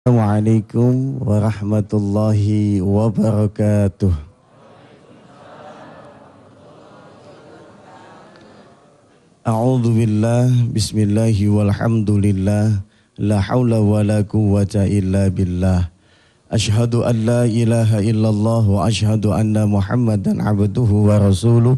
Assalamualaikum warahmatullahi wabarakatuh. A'udzu billah, bismillahi walhamdulillah, la haula wala quwwata illa billah. Asyhadu an la ilaha illallah wa asyhadu anna Muhammadan abduhu wa rasuluh.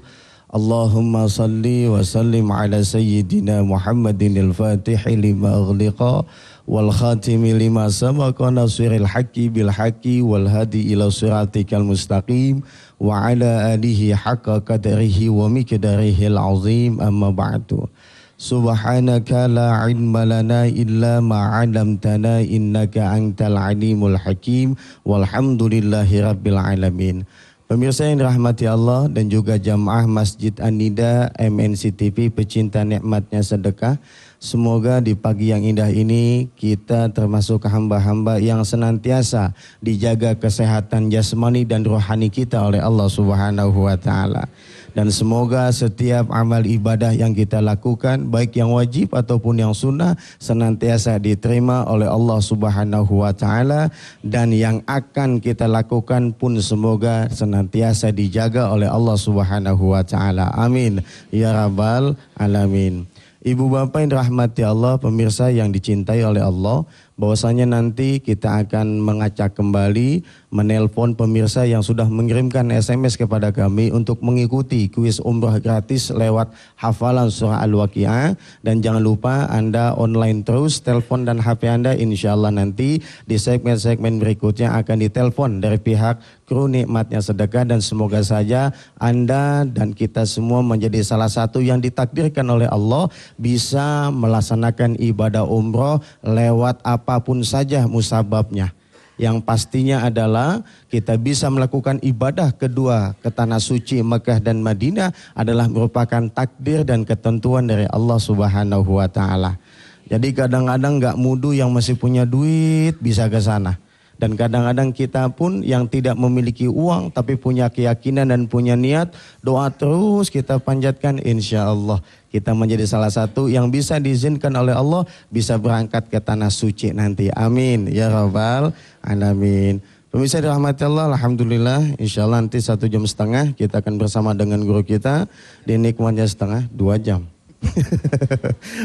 Allahumma salli wa sallim ala sayyidina Muhammadin al-Fatihi lima ughliqa wal khatimi lima sabaqa nasiril haqqi bil haqqi wal hadi ila siratikal mustaqim wa ala alihi haqqa qadrihi wa miqdarihil azim amma ba'du. Subhanaka la ilma lana illa ma 'allamtana innaka antal alimul hakim walhamdulillahi rabbil alamin. Pemirsa yang dirahmati Allah dan juga jamaah Masjid An-Nida MNC TV pecinta nikmatnya sedekah. Semoga di pagi yang indah ini kita termasuk hamba-hamba yang senantiasa dijaga kesehatan jasmani dan rohani kita oleh Allah Subhanahu wa taala. Dan semoga setiap amal ibadah yang kita lakukan, baik yang wajib ataupun yang sunnah, senantiasa diterima oleh Allah Subhanahu wa taala, dan yang akan kita lakukan pun semoga senantiasa dijaga oleh Allah Subhanahu wa taala. Amin ya rabbal alamin. Ibu bapak yang dirahmati Allah, pemirsa yang dicintai oleh Allah, bahwasanya nanti kita akan mengacak kembali, menelpon pemirsa yang sudah mengirimkan SMS kepada kami untuk mengikuti kuis umrah gratis lewat hafalan surah Al-Waqiah. Dan jangan lupa Anda online terus, telepon dan HP Anda insyaallah nanti di segmen-segmen berikutnya akan ditelepon dari pihak kru nikmatnya sedekah, dan semoga saja Anda dan kita semua menjadi salah satu yang ditakdirkan oleh Allah bisa melaksanakan ibadah umroh lewat apapun saja musababnya. Yang pastinya adalah kita bisa melakukan ibadah kedua ke tanah suci Mekah dan Madinah adalah merupakan takdir dan ketentuan dari Allah Subhanahu wa taala. Jadi kadang-kadang gak mudu yang masih punya duit bisa ke sana. Dan kadang-kadang kita pun yang tidak memiliki uang tapi punya keyakinan dan punya niat, doa terus kita panjatkan, insya Allah kita menjadi salah satu yang bisa diizinkan oleh Allah bisa berangkat ke tanah suci nanti. Amin ya rabbal alamin. Pemirsa dirahmati Allah, alhamdulillah, insya Allah nanti 1 jam setengah kita akan bersama dengan guru kita di nikmatnya setengah 2 jam.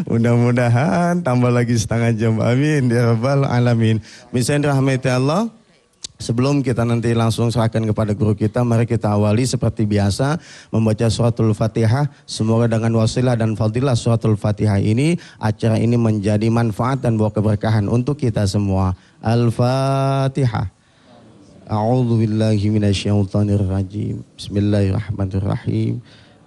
Mudah-mudahan tambah lagi setengah jam. Amin ya rabbal alamin. Misalnya dirahmati Allah, sebelum kita nanti langsung serahkan kepada guru kita, mari kita awali seperti biasa membaca suratul Fatihah. Semoga dengan wasilah dan fadilah suratul Fatihah ini, acara ini menjadi manfaat dan bawa keberkahan untuk kita semua. Al-Fatihah. A'udzu billahi minasyaitonir rajim. Bismillahirrahmanirrahim.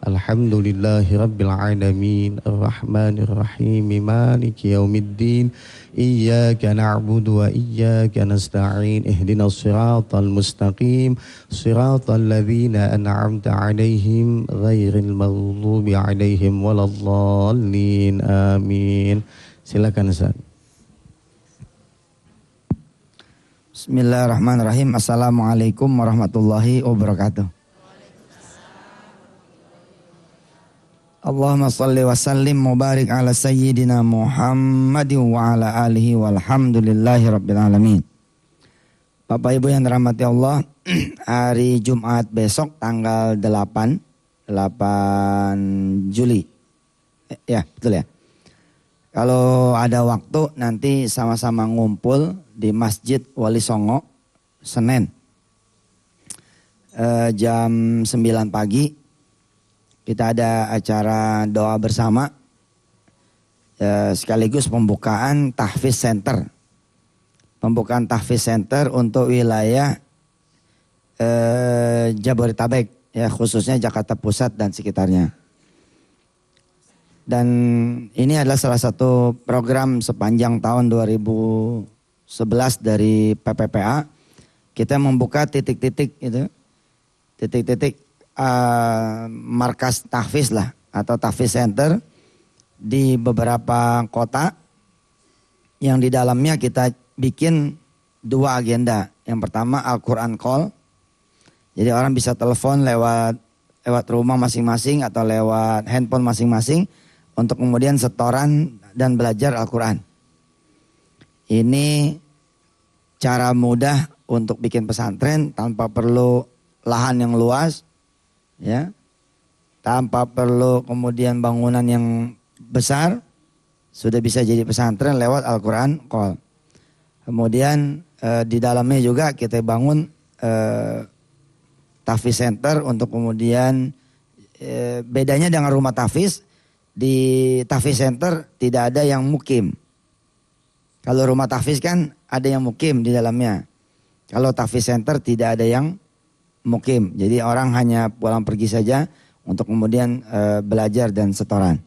Alhamdulillahi rabbil alamin, arrahmanir rahim, maliki yaumiddin, iyyaka na'budu wa iyyaka nasta'in, ihdinas siratal mustaqim, siratal ladzina an'amta 'alaihim ghairil maghdubi 'alaihim waladdallin. Amin. Silakan Ustaz. Bismillahirrahmanirrahim. Assalamualaikum warahmatullahi wabarakatuh. Allahumma salli wa sallim mubarik ala sayyidina Muhammadin wa ala alihi walhamdulillahi rabbil alamin. Bapak Ibu yang dirahmati Allah, hari Jumat besok tanggal 8 Juli. Ya, betul ya. Kalau ada waktu nanti sama-sama ngumpul di Masjid Wali Songo Senin jam 9 pagi. Kita ada acara doa bersama sekaligus pembukaan tahfiz center. Pembukaan tahfiz center untuk wilayah Jabodetabek, ya, khususnya Jakarta Pusat dan sekitarnya. Dan ini adalah salah satu program sepanjang tahun 2011 dari PPPA. Kita membuka titik-titik itu, titik-titik markas tahfiz lah atau tahfiz center di beberapa kota yang di dalamnya kita bikin 2 agenda. Yang pertama Al-Quran Call, jadi orang bisa telepon lewat rumah masing-masing atau lewat handphone masing-masing untuk kemudian setoran dan belajar Al-Quran. Ini cara mudah untuk bikin pesantren tanpa perlu lahan yang luas, ya, tanpa perlu kemudian bangunan yang besar, sudah bisa jadi pesantren lewat Al-Quran Qol. Kemudian di dalamnya juga kita bangun tahfiz center untuk kemudian bedanya dengan rumah tahfiz, di tahfiz center tidak ada yang mukim. Kalau rumah tahfiz kan ada yang mukim di dalamnya. Kalau tahfiz center tidak ada yang mukim. Jadi orang hanya pulang pergi saja untuk kemudian belajar dan setoran.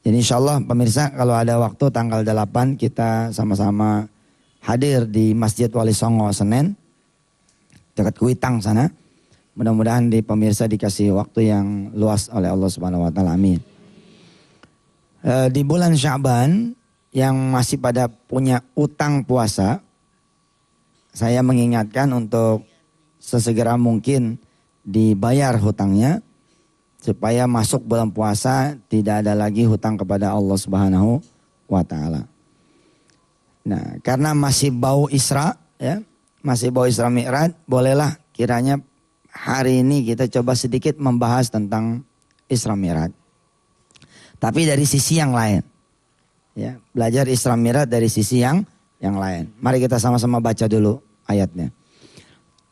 Jadi insya Allah pemirsa kalau ada waktu tanggal 8 kita sama-sama hadir di Masjid Wali Songo Senen. Dekat Kuitang sana. Mudah-mudahan di pemirsa dikasih waktu yang luas oleh Allah Subhanahu wa taala. Amin. Di bulan Sya'ban yang masih pada punya utang puasa, saya mengingatkan untuk sesegera mungkin dibayar hutangnya supaya masuk bulan puasa tidak ada lagi hutang kepada Allah Subhanahu wa taala. Nah, karena masih bau Isra ya, masih bau Isra Mi'raj, bolehlah kiranya hari ini kita coba sedikit membahas tentang Isra Mi'raj. Tapi dari sisi yang lain. Ya, belajar Isra Mi'raj dari sisi yang lain. Mari kita sama-sama baca dulu ayatnya.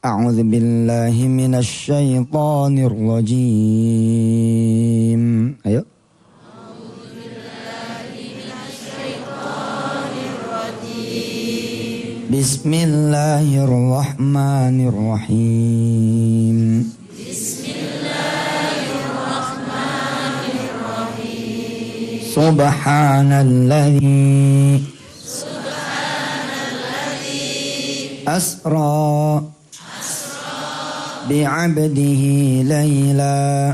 A'udzu billahi minasy syaithanir rajim. Ayo. A'udzu billahi minasy syaithanir rajim. Bismillahirrahmanirrahim. Subhanalladzi asra bi'abdihi layla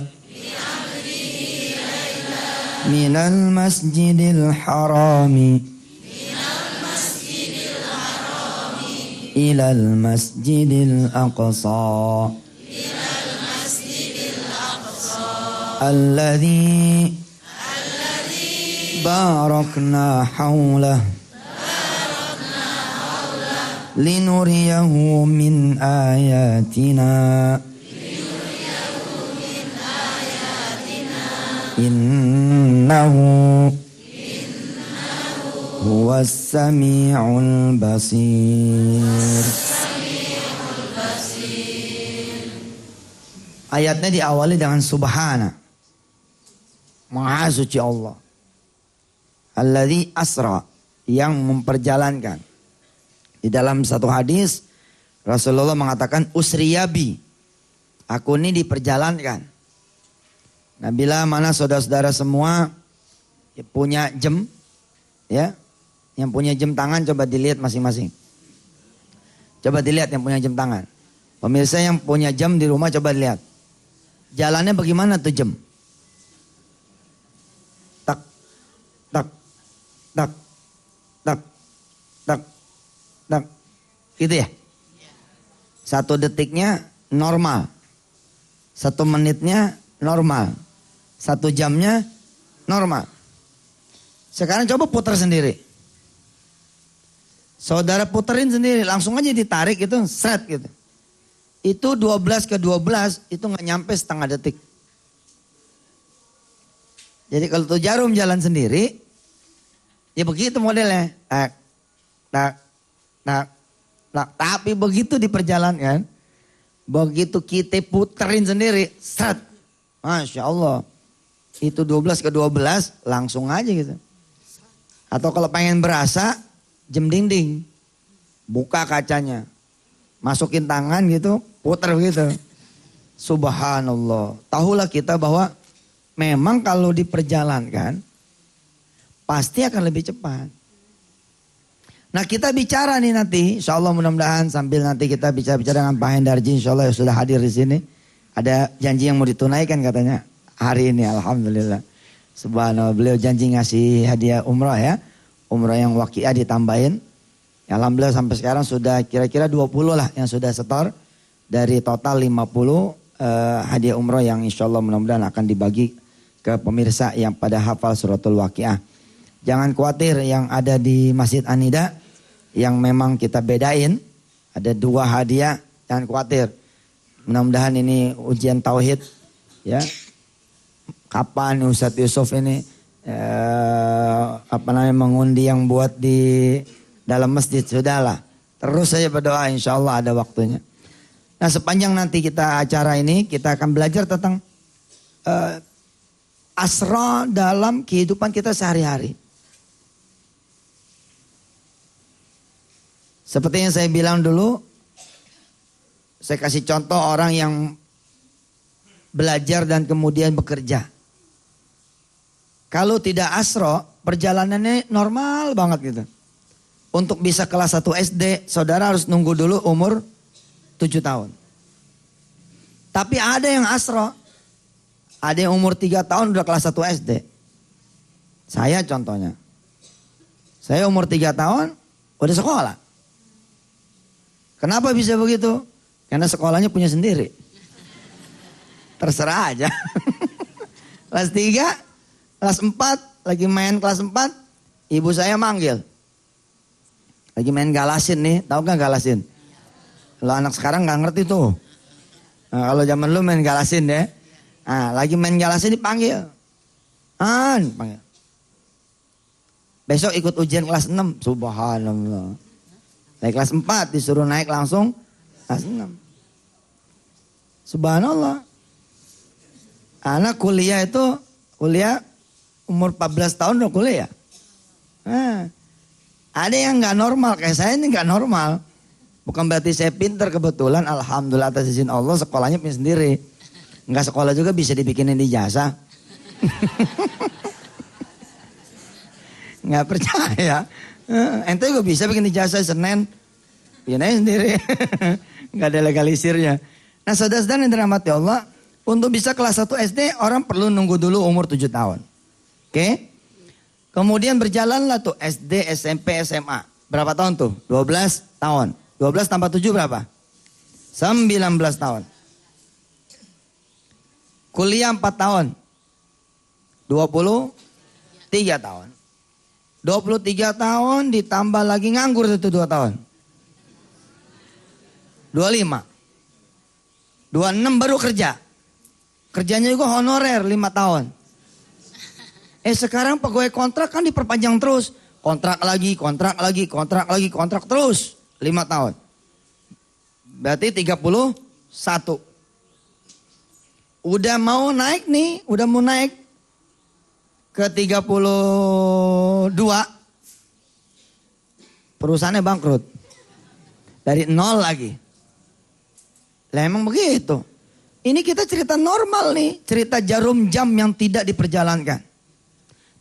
minal masjidil harami ilal masjidil aqsa alladzi barakna haulah linuriyahu min ayatina innahu huwas sami'ul basir. Ayatnya diawali dengan subhana, maha suci Allah. Alladzi asra, yang memperjalankan. Di dalam satu hadis Rasulullah mengatakan usriyabi, aku ini diperjalankan. Nah, bila mana saudara-saudara semua punya jam, ya, yang punya jam tangan coba dilihat masing-masing. Coba dilihat yang punya jam tangan. Pemirsa yang punya jam di rumah coba lihat. Jalannya bagaimana tuh jam? Tak, tak, tak, tak, tak, tak, gitu ya. 1 detiknya normal, 1 menitnya normal, 1 jamnya normal. Sekarang coba putar sendiri. Saudara puterin sendiri, langsung aja ditarik itu, seret gitu. Itu 12 ke 12 itu nggak nyampe setengah detik. Jadi kalau tuh jarum jalan sendiri, ya begitu modelnya. Tak, tak, tak, tak. Tapi begitu diperjalankan, begitu kita puterin sendiri, seret. Masya Allah. Itu 12 ke 12 langsung aja gitu. Atau kalau pengen berasa, jam dinding. Buka kacanya. Masukin tangan gitu, puter gitu. Subhanallah. Tahulah kita bahwa memang kalau diperjalankan, pasti akan lebih cepat. Nah, kita bicara nih nanti, insya Allah mudah-mudahan sambil nanti kita bicara dengan Pak Hendarji, insya Allah yang sudah hadir di sini. Ada janji yang mau ditunaikan katanya hari ini, alhamdulillah. Subhanallah, beliau janji ngasih hadiah umrah ya. Umrah yang waqiah ditambahin. Ya, alhamdulillah sampai sekarang sudah kira-kira 20 lah yang sudah setor. Dari total 50 hadiah umrah yang insya Allah mudah-mudahan akan dibagi ke pemirsa yang pada hafal suratul waqiah. Jangan khawatir yang ada di Masjid Anida. yang memang kita bedain. Ada 2 hadiah, jangan khawatir. Mudah-mudahan ini ujian tauhid ya. Kapan Ustadz Yusuf ini mengundi yang buat di dalam masjid, sudahlah. Terus saya berdoa, insya Allah ada waktunya. Nah, sepanjang nanti kita acara ini, kita akan belajar tentang asra dalam kehidupan kita sehari-hari. Seperti yang saya bilang dulu, saya kasih contoh orang yang belajar dan kemudian bekerja. Kalau tidak asra, perjalanannya normal banget gitu. Untuk bisa kelas 1 SD, saudara harus nunggu dulu umur 7 tahun. Tapi ada yang asra. Ada yang umur 3 tahun udah kelas 1 SD. Saya contohnya. Saya umur 3 tahun udah sekolah. Kenapa bisa begitu? Karena sekolahnya punya sendiri. Terserah aja. Kelas 3, kelas 4, lagi main kelas 4, ibu saya manggil. Lagi main galasin nih, tahu gak galasin? Kalau anak sekarang gak ngerti tuh. Nah, kalau zaman lu main galasin deh. Nah, lagi main galasin dipanggil. Panggil. Besok ikut ujian kelas 6. Subhanallah. Naik kelas 4 disuruh naik langsung kelas 6. Subhanallah. Anak kuliah umur 14 tahun udah kuliah. Nah, ada yang gak normal, kayak saya ini gak normal. Bukan berarti saya pinter, kebetulan alhamdulillah atas izin Allah sekolahnya punya sendiri. Enggak sekolah juga bisa dibikinin ijazah. Nggak percaya. Ente juga bisa bikin ijazah Senin. Bikin aja sendiri. Nggak ada legalisirnya. Nah, saudara-saudara yang dirahmati Allah, untuk bisa kelas 1 SD orang perlu nunggu dulu umur 7 tahun. Oke? Kemudian berjalanlah tuh SD, SMP, SMA. Berapa tahun tuh? 12 tahun. 12 tambah 7 berapa? 19 tahun. Kuliah 4 tahun. 23 tahun. 23 tahun ditambah lagi nganggur itu 2 tahun. 25. 26 baru kerja. Kerjanya juga honorer 5 tahun. Sekarang pegawai kontrak kan diperpanjang terus. Kontrak lagi, kontrak lagi, kontrak lagi, kontrak terus. 5 tahun. Berarti 31. Udah mau naik nih, udah mau naik ke 32. Perusahaannya bangkrut. Dari 0 lagi. Lah emang begitu. Ini kita cerita normal nih. Cerita jarum jam yang tidak diperjalankan.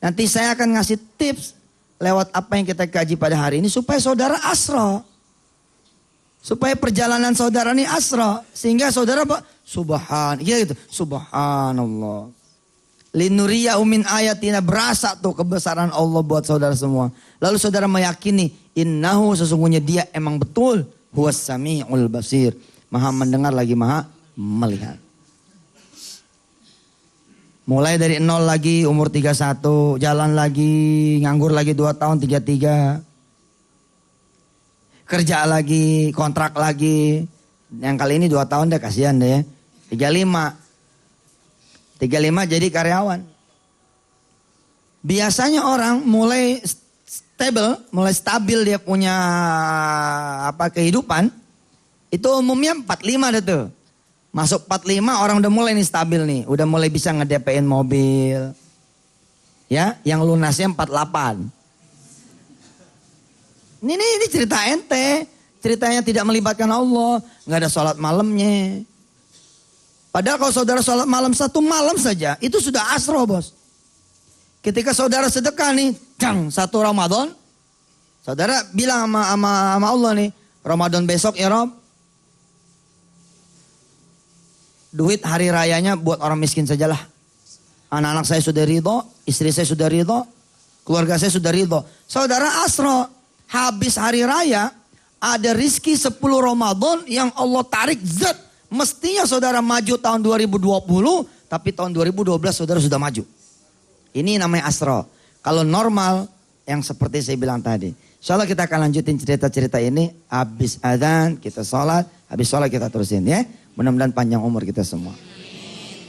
Nanti saya akan ngasih tips lewat apa yang kita kaji pada hari ini supaya saudara asra. Supaya perjalanan saudara ini asra. Sehingga saudara gitu. Subhanallah. Linuriya umin ayatina, berasa tuh kebesaran Allah buat saudara semua. Lalu saudara meyakini innahu, sesungguhnya dia emang betul huwas sami'ul basir. Maha mendengar lagi maha melihat. Mulai dari 0 lagi umur 31, jalan lagi, nganggur lagi 2 tahun 33. Kerja lagi, kontrak lagi. Yang kali ini 2 tahun deh, kasihan deh. 35 jadi karyawan. Biasanya orang mulai stabil dia punya kehidupan. Itu umumnya 45 deh tuh. Masuk 45 orang udah mulai nih stabil nih. Udah mulai bisa nge-DP-in mobil. Ya, yang lunasnya 48. Ini cerita ente. Ceritanya tidak melibatkan Allah. Gak ada sholat malamnya. Padahal kalau saudara sholat malam 1 malam saja. Itu sudah asro bos. Ketika saudara sedekah nih. 1 Ramadan. Saudara bilang sama Allah nih. Ramadan besok ya Rob. Duit hari rayanya buat orang miskin sajalah. Anak-anak saya sudah ridho, istri saya sudah ridho, keluarga saya sudah ridho. Saudara asro, habis hari raya, ada rizki 10 Ramadan yang Allah tarik zat. Mestinya saudara maju tahun 2020, tapi tahun 2012 saudara sudah maju. Ini namanya asro. Kalau normal, yang seperti saya bilang tadi, Insya Allah kita akan lanjutin cerita-cerita ini. Habis adzan kita sholat. Habis sholat kita terusin ya. Mudah-mudahan panjang umur kita semua.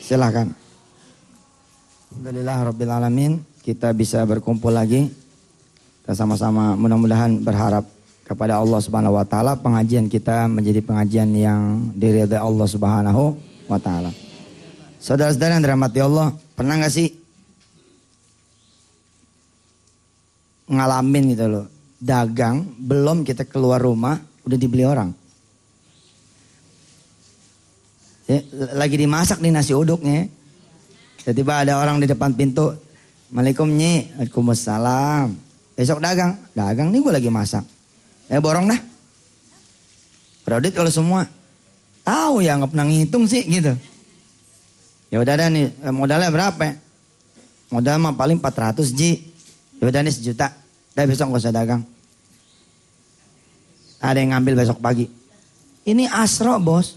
Silahkan. Alhamdulillah Rabbil Alamin. Kita bisa berkumpul lagi. Kita sama-sama mudah-mudahan berharap kepada Allah Subhanahu wa taala pengajian kita menjadi pengajian yang diridhai Allah Subhanahu wa taala. Saudara-saudara yang dirahmati Allah, pernah enggak sih ngalamin gitu loh, dagang belum kita keluar rumah udah dibeli orang. Ya, lagi dimasak nih nasi uduknya. Tiba-tiba ada orang di depan pintu. Assalamualaikum Nyi. Waalaikumsalam. Besok dagang. Dagang nih gue lagi masak. Borong dah. Kredit kalau semua. Tahu ya nggak pernah ngitung sih gitu. Ya udah dah nih modalnya berapa? Modal mah paling 400 Ji. Ya udah nih 1 juta. Dah besok gak usah dagang. Ada yang ngambil besok pagi. Ini asro bos.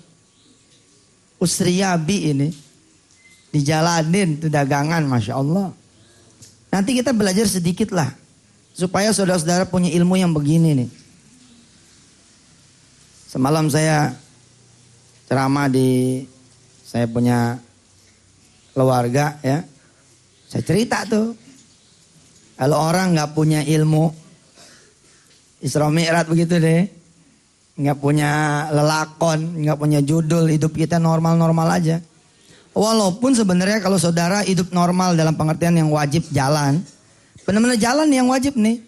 Usriyabi ini. Dijalanin tuh dagangan Masya Allah. Nanti kita belajar sedikit lah. Supaya saudara-saudara punya ilmu yang begini nih. Semalam saya ceramah di. Saya punya keluarga ya. Saya cerita tuh. Kalau orang gak punya ilmu. Isra Mi'raj begitu deh. Gak punya lelakon. Gak punya judul. Hidup kita normal-normal aja. Walaupun sebenarnya kalau saudara hidup normal dalam pengertian yang wajib jalan. Benar-benar jalan yang wajib nih.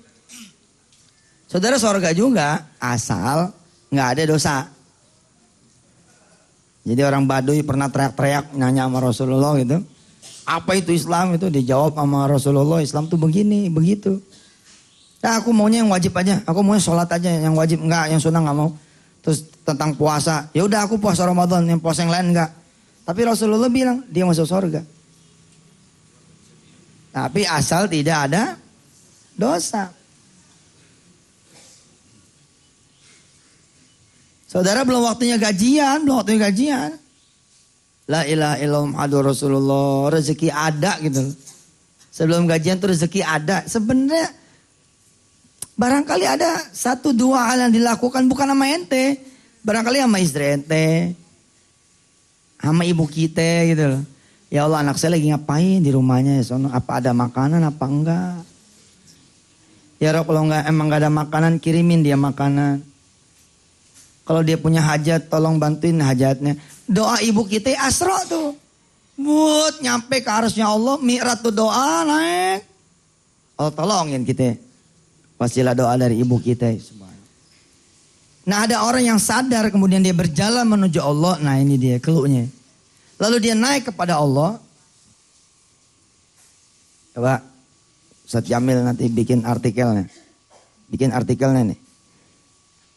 Saudara surga juga. Asal gak ada dosa. Jadi orang Baduy pernah teriak-teriak nanya sama Rasulullah gitu. Apa itu Islam itu? Dijawab sama Rasulullah, Islam tuh begini, begitu. Nah aku maunya yang wajib aja. Aku maunya sholat aja yang wajib, enggak, yang sunnah enggak mau. Terus tentang puasa, ya udah aku puasa Ramadan, yang puasa yang lain enggak. Tapi Rasulullah bilang dia masuk surga. Tapi asal tidak ada dosa. Saudara belum waktunya gajian, La ilaha illallah Muhammadur Rasulullah. Rezeki ada gitu. Sebelum gajian tuh rezeki ada. Sebenarnya barangkali ada 1-2 hal yang dilakukan bukan sama ente. Barangkali sama istri ente. Sama ibu kita gitu loh. Ya Allah anak saya lagi ngapain di rumahnya ya sono. Apa ada makanan apa enggak. Ya Rob kalau emang enggak ada makanan kirimin dia makanan. Kalau dia punya hajat tolong bantuin hajatnya. Doa ibu kita asro tuh. Buat nyampe ke arasnya Allah. Mi'raj tuh doa naik. Allah tolongin kita. Pastilah doa dari ibu kita. Nah ada orang yang sadar kemudian dia berjalan menuju Allah. Nah ini dia keluhnya. Lalu dia naik kepada Allah. Coba Ustaz Jamil nanti bikin artikelnya. Nih.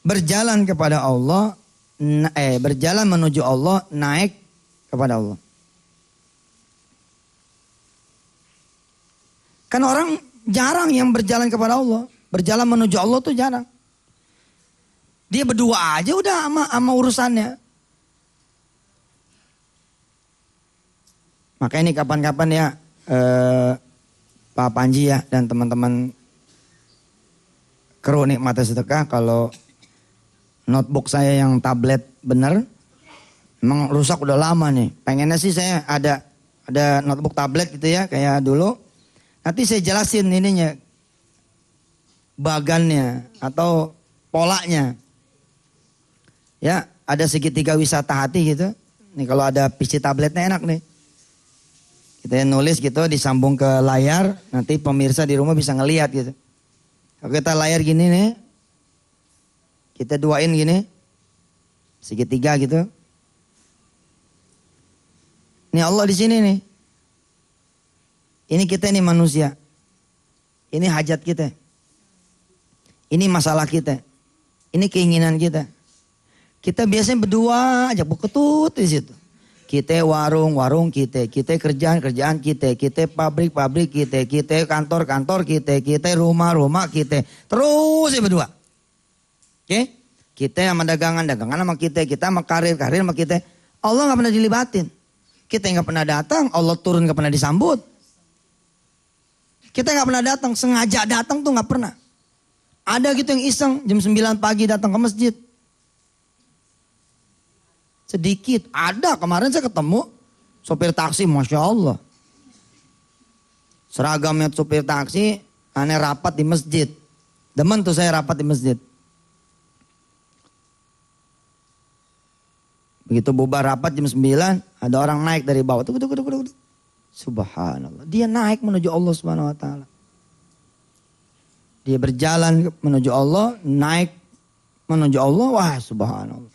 Berjalan kepada Allah. Berjalan menuju Allah, naik kepada Allah. Kan orang jarang yang berjalan kepada Allah. Berjalan menuju Allah tuh jarang. Dia berdua aja udah sama urusannya. Maka ini kapan-kapan ya Pak Panji ya dan teman-teman kru Nikmat Sedekah kalau notebook saya yang tablet bener, emang rusak udah lama nih. Pengennya sih saya ada notebook tablet gitu ya, kayak dulu. Nanti saya jelasin ininya, bagannya atau polanya. Ya, ada segitiga wisata hati gitu. Nih kalau ada PC tabletnya enak nih. Kita nulis gitu, disambung ke layar, nanti pemirsa di rumah bisa ngelihat gitu. Kalau kita layar gini nih. Kita duain gini. Segitiga gitu. Ini Allah di sini nih. Ini kita nih manusia. Ini hajat kita. Ini masalah kita. Ini keinginan kita. Kita biasanya berdua aja berketut di situ. Kita warung kita. Kita kerjaan kita. Kita pabrik kita. Kita kantor kita. Kita rumah kita. Terus ya berdua. Oke, kita sama dagangan sama kita sama karir sama kita. Allah nggak pernah dilibatin. Kita nggak pernah datang, Allah turun nggak pernah disambut. Kita nggak pernah datang, sengaja datang tuh nggak pernah. Ada gitu yang iseng jam 9 pagi datang ke masjid. Sedikit. Ada, kemarin saya ketemu sopir taksi, Masya Allah. Seragamnya sopir taksi, aneh rapat di masjid. Demen tuh saya rapat di masjid. Begitu bubar rapat jam 9, ada orang naik dari bawah. Tuh. Subhanallah. Dia naik menuju Allah Subhanahu wa taala. Dia berjalan menuju Allah, naik menuju Allah. Wah, subhanallah.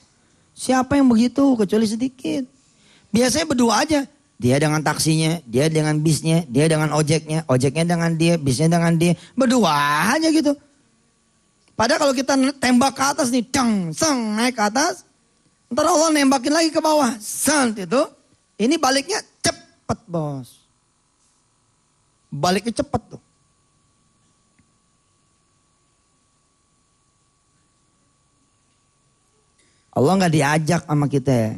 Siapa yang begitu kecuali sedikit. Biasanya berdua aja. Dia dengan taksinya, dia dengan bisnya, dia dengan ojeknya dengan dia, bisnya dengan dia. Berdua aja gitu. Padahal kalau kita tembak ke atas nih, dang, seng, naik ke atas. Ntar Allah nembakin lagi ke bawah. Sant itu. Ini baliknya cepet bos. Baliknya cepet tuh. Allah gak diajak sama kita.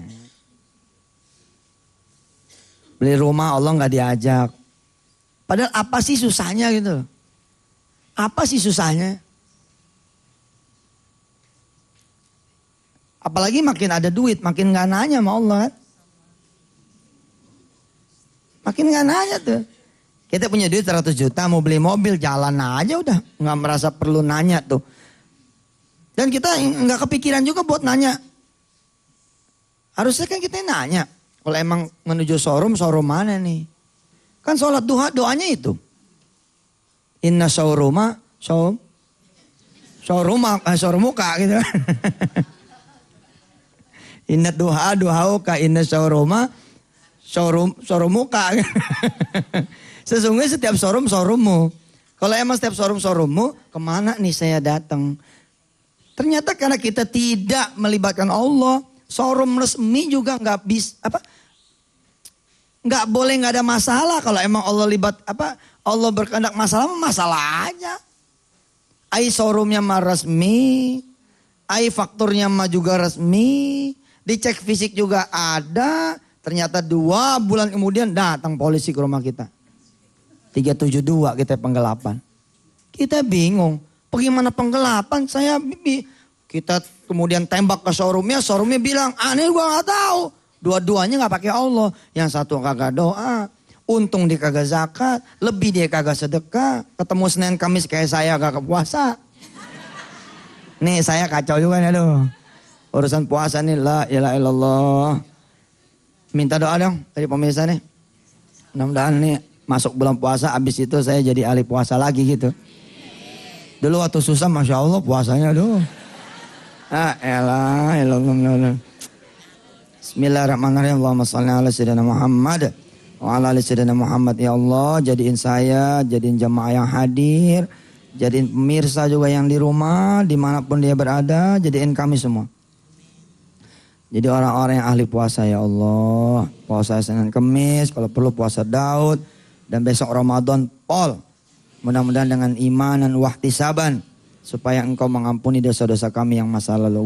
Beli rumah Allah gak diajak. Padahal apa sih susahnya gitu. Apa sih susahnya? Apalagi makin ada duit, makin gak nanya sama Allah kan. Makin gak nanya tuh. Kita punya duit 100 juta mau beli mobil, jalan aja udah. Gak merasa perlu nanya tuh. Dan kita gak kepikiran juga buat nanya. Harusnya kan kita nanya. Kalau emang menuju showroom mana nih? Kan sholat duha doanya itu. Inna showrooma, showroomuka gitu. Inna duhauka, inna showrooma, showroomuka. Sesungguhnya setiap showroommu. Kalau emang setiap showroommu, kemana nih saya datang? Ternyata karena kita tidak melibatkan Allah, showroom resmi juga nggak bisa nggak boleh, nggak ada masalah. Kalau emang Allah Allah berkehendak masalah aja. Ai showroomnya mah resmi, ai fakturnya mah juga resmi, dicek fisik juga ada. Ternyata 2 bulan kemudian datang polisi ke rumah kita. 372 kita penggelapan. Kita bingung. Bagaimana penggelapan? Kita kemudian tembak ke showroomnya bilang, aneh gua gak tahu. Dua-duanya gak pakai Allah. Yang satu kagak doa, untung dia kagak zakat, lebih dia kagak sedekah. Ketemu Senin Kamis kayak saya kagak puasa. Nih saya kacau juga nih aduh. Urusan puasa nih, la ilaha illallah. Minta doa dong dari pemirsa nih. Mudah-mudahan nih masuk bulan puasa, abis itu saya jadi ahli puasa lagi gitu. Dulu waktu susah Masya Allah puasanya aduh. Elah. Bismillahirrahmanirrahim. Allahumma salli ala sayyidina Muhammad wa ala ali sayyidina Muhammad. Ya Allah, jadiin saya, jadiin jamaah yang hadir, jadiin pemirsa juga yang di rumah, dimanapun dia berada, jadiin kami semua. Jadi orang-orang yang ahli puasa ya Allah. Puasa Senin Kamis, kalau perlu puasa Daud, dan besok Ramadan Pol. Mudah-mudahan dengan iman dan wahtisaban supaya engkau mengampuni dosa-dosa kami yang masa lalu.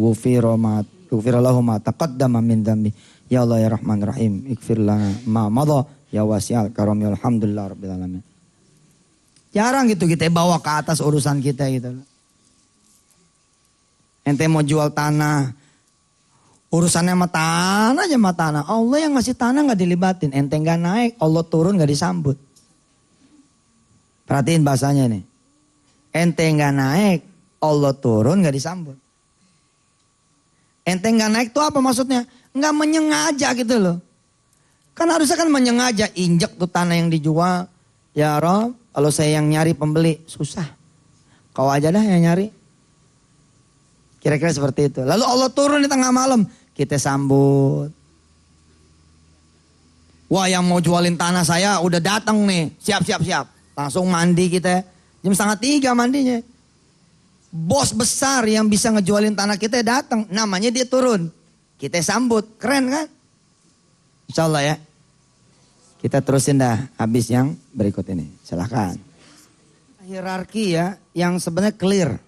Ghufirallahu ma taqaddama min dzambi. Ya Allah ya Rahman Rahim, ighfir lana ma madha ya wasi'al karami alhamdulillah rabbil alamin. Jarang gitu kita bawa ke atas urusan kita gitu. Ente mau jual tanah, urusannya sama tanah aja sama tanah. Allah yang ngasih tanah enggak dilibatin, ente enggak naik, Allah turun enggak disambut. Perhatiin bahasanya nih. Ente nggak naik, Allah turun nggak disambut. Ente nggak naik tuh apa maksudnya? Nggak menyengaja gitu loh. Kan harusnya kan menyengaja, injek tuh tanah yang dijual. Ya Rob, kalau saya yang nyari pembeli, susah. Kau aja dah yang nyari. Kira-kira seperti itu. Lalu Allah turun di tengah malam, kita sambut. Wah yang mau jualin tanah saya udah datang nih, siap. Langsung mandi kita, jam 2:30 mandinya. Bos besar yang bisa ngejualin tanah kita datang, namanya dia turun. Kita sambut, keren kan? Insya Allah ya. Kita terusin dah habis yang berikut ini, silahkan. Hierarki ya, yang sebenarnya clear.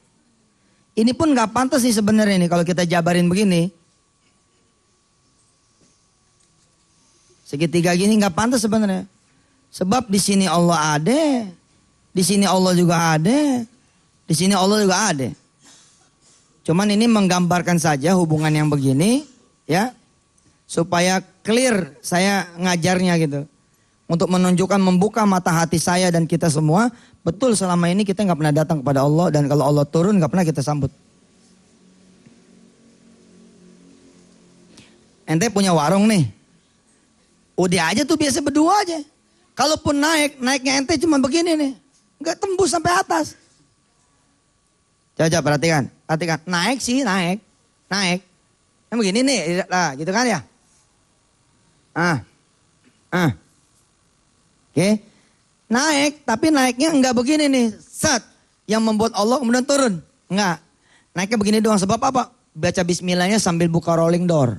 Ini pun gak pantas nih sebenarnya nih kalau kita jabarin begini. Segitiga gini gak pantas sebenarnya. Sebab di sini Allah ada, di sini Allah juga ada, di Di sini Allah juga ada. Cuman ini menggambarkan saja hubungan yang begini, ya, supaya clear saya ngajarnya gitu. Untuk menunjukkan, membuka mata hati saya dan kita semua. Betul selama ini kita nggak pernah datang kepada Allah. Dan kalau Allah turun nggak pernah kita sambut. Ente punya warung nih. Udah aja tuh biasa berdua aja. Kalaupun naiknya ente cuma begini nih. Nggak tembus sampai atas. Coba perhatikan. Naik sih, naik. Yang begini nih, lah gitu kan ya. Oke. Naik, tapi naiknya enggak begini nih. Set. Yang membuat Allah kemudian turun. Enggak. Naiknya begini doang. Sebab apa? Baca bismillahnya sambil buka rolling door.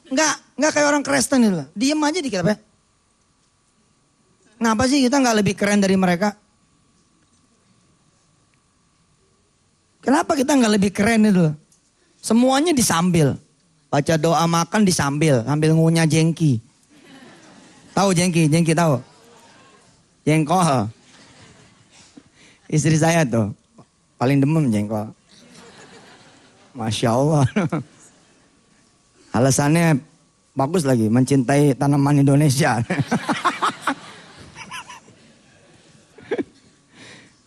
Enggak kayak orang Kristen itu. Diem aja dikit apa ya. Kenapa sih kita enggak lebih keren dari mereka? Kenapa kita enggak lebih keren itu? Semuanya disambil. Baca doa makan disambil. Sambil ngunyah jengki. Tahu jengki? Jengki tahu? Jengkol. Istri saya tuh. Paling demam jengkol. Masya Allah. Alasannya bagus lagi. Mencintai tanaman Indonesia.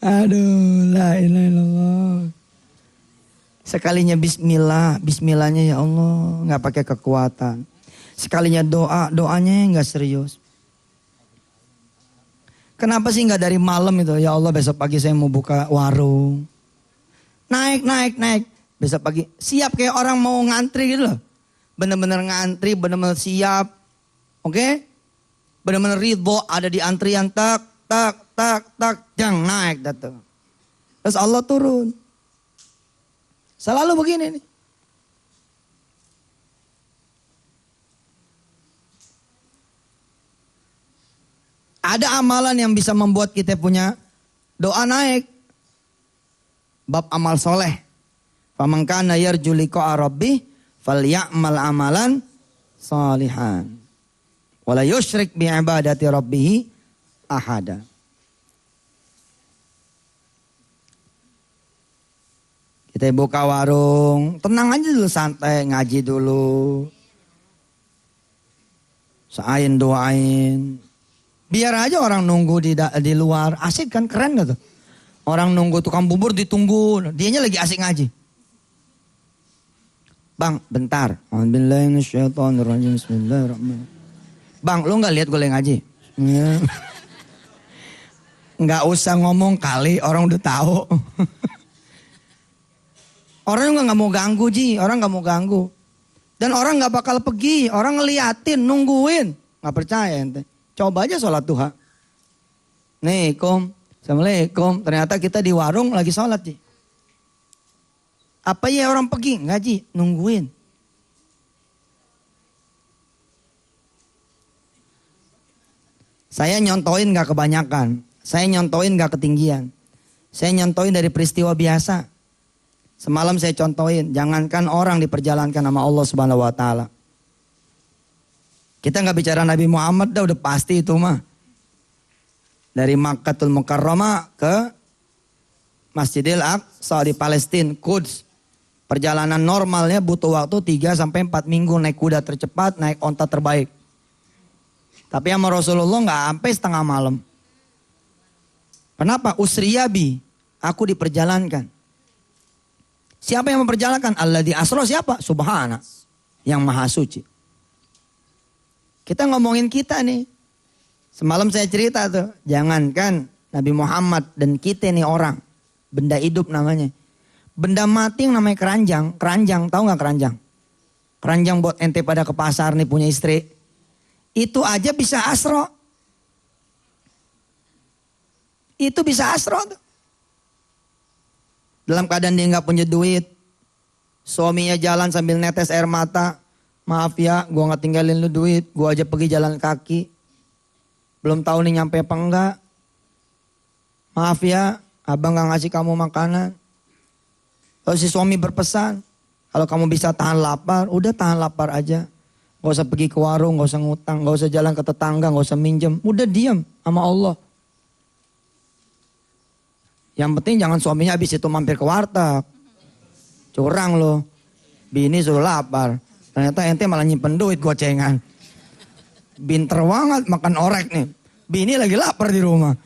Aduh, la ilaha illallah. Sekalinya bismillah, bismillahnya ya Allah, nggak pakai kekuatan. Sekalinya doa, doanya nggak serius. Kenapa sih nggak dari malam itu? Ya Allah besok pagi saya mau buka warung. Naik. Besok pagi siap kayak orang mau ngantri gitu loh. Bener-bener ngantri, bener-bener siap. Oke? Bener-bener ridho ada di antrian tak, jang naik datang. Terus Allah turun. Selalu begini nih. Ada amalan yang bisa membuat kita punya doa naik. Bab amal soleh. Faman kana yarju liqa'a rabbih falyamal amalan salihan. Wala yusyrik bi'ibadati rabbih ahada. Kita buka warung, tenang aja dulu, santai, ngaji dulu. Doain. Biar aja orang nunggu di luar, asik kan, keren gak tuh? Orang nunggu tukang bubur ditunggu, dianya lagi asik ngaji. Bang, bentar. Bismillahirrahmanirrahim. Bang, lu gak lihat gue lagi ngaji? Gak usah ngomong kali, orang udah tahu. Orang juga gak mau ganggu Ji, orang gak mau ganggu. Dan orang gak bakal pergi, orang ngeliatin, nungguin. Gak percaya ente. Coba aja sholat duha. Nih, Assalamualaikum. Ternyata kita di warung lagi sholat Ji. Apa ya orang pergi? Enggak Ji, nungguin. Saya nyontoin gak kebanyakan. Saya nyontoin gak ketinggian. Saya nyontoin dari peristiwa biasa. Semalam saya contohin, jangankan orang diperjalankan sama Allah Subhanahu wa taala. Kita nggak bicara Nabi Muhammad dah, udah pasti itu mah. Dari Makkatul Mukarramah ke Masjidil Aqsa di Palestina, Quds. Perjalanan normalnya butuh waktu 3 sampai 4 minggu naik kuda tercepat, naik onta terbaik. Tapi sama Rasulullah nggak sampai setengah malam. Kenapa? Usriyabi, aku diperjalankan. Siapa yang memperjalankan? Alladzi asra siapa? Subhana, yang maha suci. Kita ngomongin kita nih. Semalam saya cerita tuh, jangankan Nabi Muhammad dan kita nih orang, benda hidup namanya. Benda mati yang namanya keranjang. Keranjang, tahu gak keranjang? Keranjang buat ente pada ke pasar nih punya istri. Itu aja bisa asro. Itu bisa asro tuh. Dalam keadaan dia gak punya duit. Suaminya jalan sambil netes air mata. Maaf ya, gue gak tinggalin lu duit. Gue aja pergi jalan kaki. Belum tahu nih nyampe apa enggak. Maaf ya, abang gak ngasih kamu makanan. Lalu si suami berpesan, kalau kamu bisa tahan lapar, udah tahan lapar aja. Gak usah pergi ke warung, gak usah ngutang, gak usah jalan ke tetangga, gak usah minjem. Udah diam sama Allah. Yang penting jangan suaminya habis itu mampir ke warteg. Curang loh. Bini suruh lapar. Ternyata ente malah nyimpen duit gocengan. Binter banget makan orek nih. Bini lagi lapar di rumah.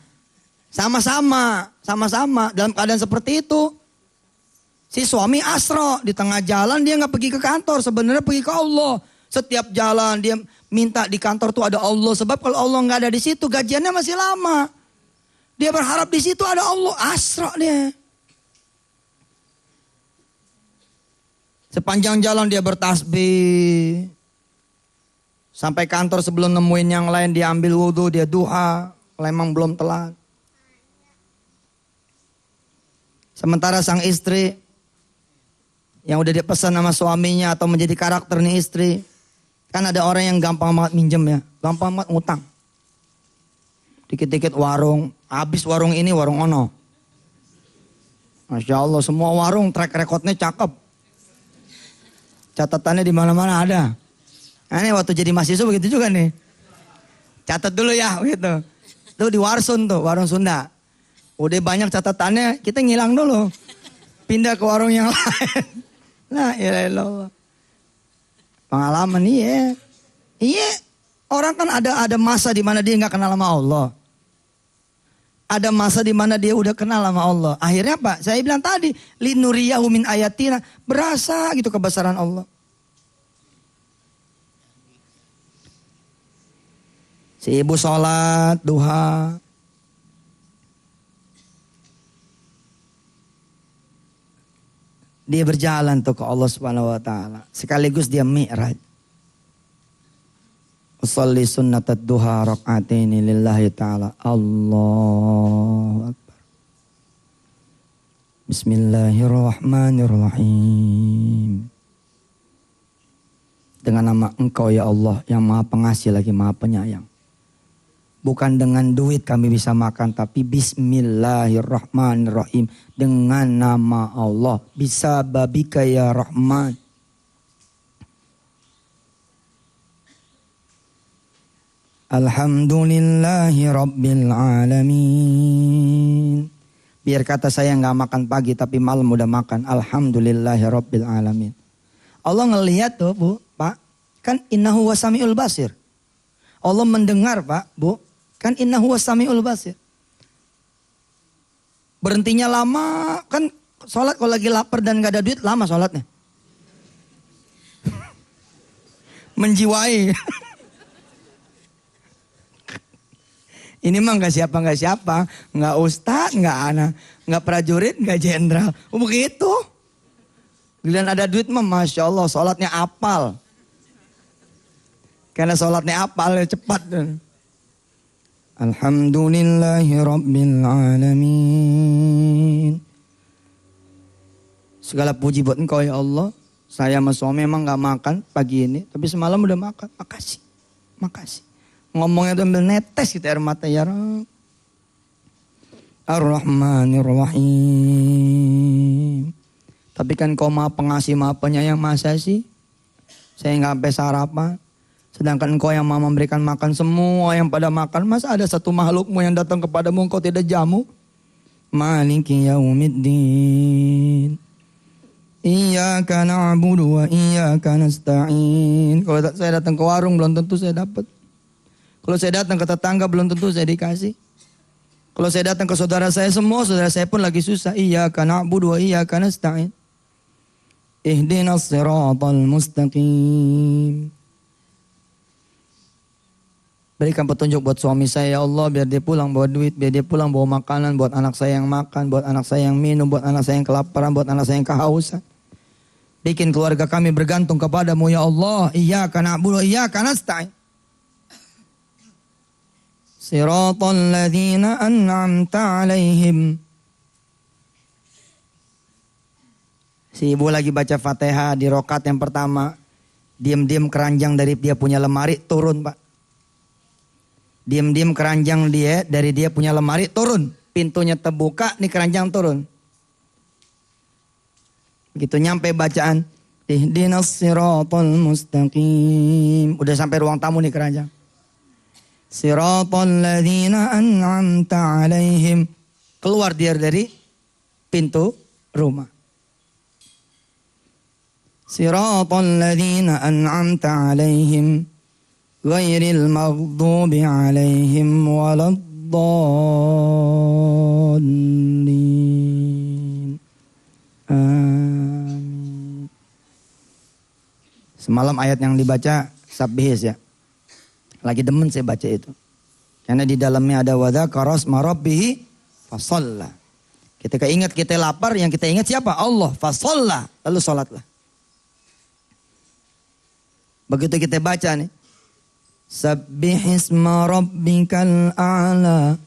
Sama-sama dalam keadaan seperti itu. Si suami asro di tengah jalan dia nggak pergi ke kantor, sebenarnya pergi ke Allah. Setiap jalan dia minta di kantor tuh ada Allah, sebab kalau Allah nggak ada di situ gajiannya masih lama. Dia berharap di situ ada Allah, asro dia. Sepanjang jalan dia bertasbih. Sampai kantor sebelum nemuin yang lain dia ambil wudhu, dia duha, kalau emang belum telat. Sementara sang istri yang udah dipesan sama suaminya atau menjadi karakter nih istri. Kan ada orang yang gampang banget minjem ya. Gampang banget ngutang. Dikit-dikit warung. Habis warung ini warung ono. Masya Allah semua warung track recordnya cakep. Catatannya di mana-mana ada. Nah ini waktu jadi mahasiswa begitu juga nih. Catat dulu ya gitu. Tuh di Warsun tuh, warung Sunda. Udah banyak catatannya, kita ngilang dulu. Pindah ke warung yang lain. Nah, ya Allah. Pengalaman iya. Iya, orang kan ada masa di mana dia nggak kenal sama Allah. Ada masa di mana dia udah kenal sama Allah. Akhirnya apa? Saya bilang tadi, linuriyahu min ayatina, berasa gitu kebesaran Allah. Si ibu sholat, duha. Dia berjalan tuh ke Allah Subhanahu wa taala. Sekaligus dia mi'raj. Usolli sunnatad duha rak'ataini lillahi ta'ala. Allahu Akbar. Bismillahirrahmanirrahim. Dengan nama Engkau ya Allah yang Maha Pengasih lagi Maha Penyayang. Bukan dengan duit kami bisa makan, tapi bismillahirrahmanirrahim. Dengan nama Allah. Bisa babika ya Rahman. Alhamdulillahi rabbil alamin. Biar kata saya nggak makan pagi, tapi malam udah makan. Alhamdulillahi rabbil alamin. Allah ngelihat tuh Bu, Pak. Kan innahu wasami'ul basir. Allah mendengar Pak, Bu. Kan innahu was-sami'ul basir. Berhentinya lama, kan sholat kalau lagi lapar dan gak ada duit, lama sholatnya. Menjiwai. Ini mah gak siapa, gak ustaz, gak anak, gak prajurit, gak jenderal. Oh begitu. Giliran ada duit mah Masya Allah, sholatnya apal. Karena sholatnya apal, cepat. Alhamdulillahi rabbil alamin. Segala puji buat Engkau ya Allah. Saya sama suami emang gak makan pagi ini, tapi semalam udah makan. Makasih. Ngomongnya tuh ambil netes gitu air mata ya Rabb. Ar-Rahmanir-Rahim. Tapi kan Kau Maha Pengasih, Maha Penyayang, masa sih saya gak sampai sarapan. Sedangkan Engkau yang Maha memberikan makan semua yang pada makan. Masa ada satu makhlukmu yang datang kepadamu Engkau tidak jamu? Maliki yaumiddin. Iyyaka na'budu wa iyyaka nasta'in. Kalau saya datang ke warung belum tentu saya dapat. Kalau saya datang ke tetangga belum tentu saya dikasih. Kalau saya datang ke saudara saya, semua saudara saya pun lagi susah. Iyyaka na'budu wa iyyaka nasta'in. Ihdinas siratal mustaqim. Berikan petunjuk buat suami saya ya Allah, biar dia pulang bawa duit, biar dia pulang bawa makanan buat anak saya yang makan, buat anak saya yang minum, buat anak saya yang kelaparan, buat anak saya yang kehausan. Bikin keluarga kami bergantung kepadamu ya Allah. Iyyaka na'budu wa iyyaka nasta'in. Siratal ladzina an'amta 'alaihim. Si ibu lagi baca Fatihah di rakaat yang pertama. Diam-diam keranjang dari dia punya lemari turun, Pak. Diam-diam keranjang dia dari dia punya lemari turun. Pintunya terbuka, nih keranjang turun. Begitu nyampe bacaan. Ihdinas siratal mustaqim. Udah sampai ruang tamu nih keranjang. Siratal ladzina an'amta 'alaihim. Keluar dia dari pintu rumah. Siratal ladzina an'amta 'alaihim ghairil maghdubi 'alaihim waladdallin. Amin. Semalam ayat yang dibaca Sabbihis ya. Lagi demen saya baca itu. Karena di dalamnya ada wadzakara asma rabbih fasalla. Ketika ingat kita lapar, yang kita ingat siapa? Allah. Fasalla. Lalu sholatlah. Begitu kita baca nih. Sabbihisma rabbikal a'la.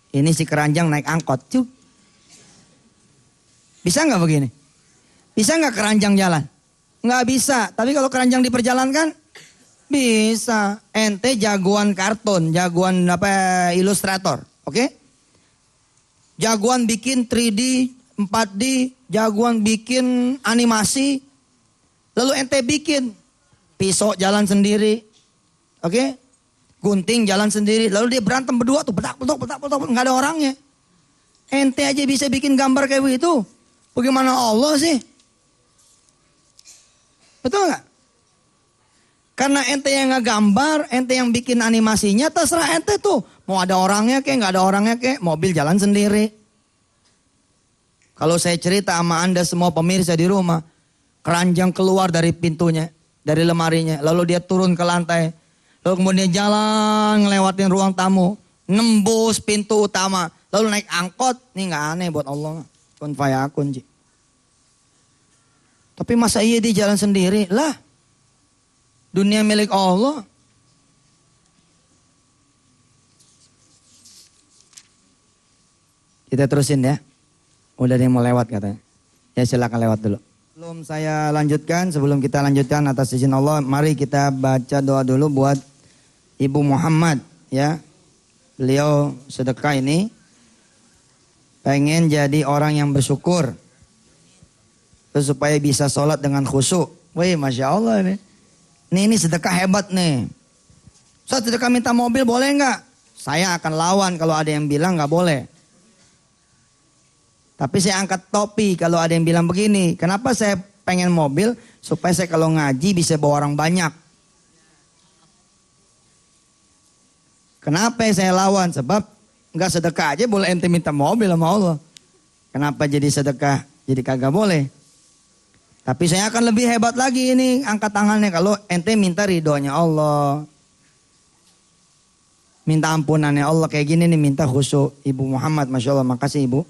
Ini si keranjang naik angkot. Cuk. Bisa nggak begini? Bisa nggak keranjang jalan? Nggak bisa. Tapi kalau keranjang diperjalankan, bisa. Ente jagoan kartun, jagoan ilustrator. Oke? Jagoan bikin 3D, 4D, jagoan bikin animasi. Lalu ente bikin pisau jalan sendiri. Oke? Gunting jalan sendiri. Lalu dia berantem berdua tuh. Petak. Nggak ada orangnya. Ente aja bisa bikin gambar kayak begitu. Bagaimana Allah sih? Betul nggak? Karena ente yang ngegambar, ente yang bikin animasinya, terserah ente tuh. Mau ada orangnya kek, nggak ada orangnya kek, mobil jalan sendiri. Kalau saya cerita sama anda semua pemirsa di rumah, keranjang keluar dari pintunya, dari lemarinya, lalu dia turun ke lantai, lalu kemudian jalan ngelewatin ruang tamu, nembus pintu utama, lalu naik angkot, ini nggak aneh buat Allah. Kun fayakun, Ji. Tapi masa iya dia jalan sendiri? Lah, dunia milik Allah. Kita terusin ya. Udah dia mau lewat katanya. Ya silakan lewat dulu. Sebelum saya lanjutkan, sebelum kita lanjutkan atas izin Allah, mari kita baca doa dulu buat Ibu Muhammad ya. Beliau sedekah ini pengen jadi orang yang bersyukur. Terus supaya bisa sholat dengan khusyuk. Wih, Masya Allah ini. Ini sedekah hebat nih. Ustaz, sedekah minta mobil boleh nggak? Saya akan lawan kalau ada yang bilang nggak boleh. Tapi saya angkat topi kalau ada yang bilang begini. Kenapa saya pengen mobil? Supaya saya kalau ngaji bisa bawa orang banyak. Kenapa saya lawan? Sebab nggak sedekah aja boleh ente minta mobil sama Allah. Kenapa jadi sedekah? Jadi kagak boleh. Tapi saya akan lebih hebat lagi ini angkat tangannya kalau ente minta ridhonya Allah. Minta ampunannya Allah kayak gini nih, minta khusyuk. Ibu Muhammad, Masya Allah, makasih Ibu.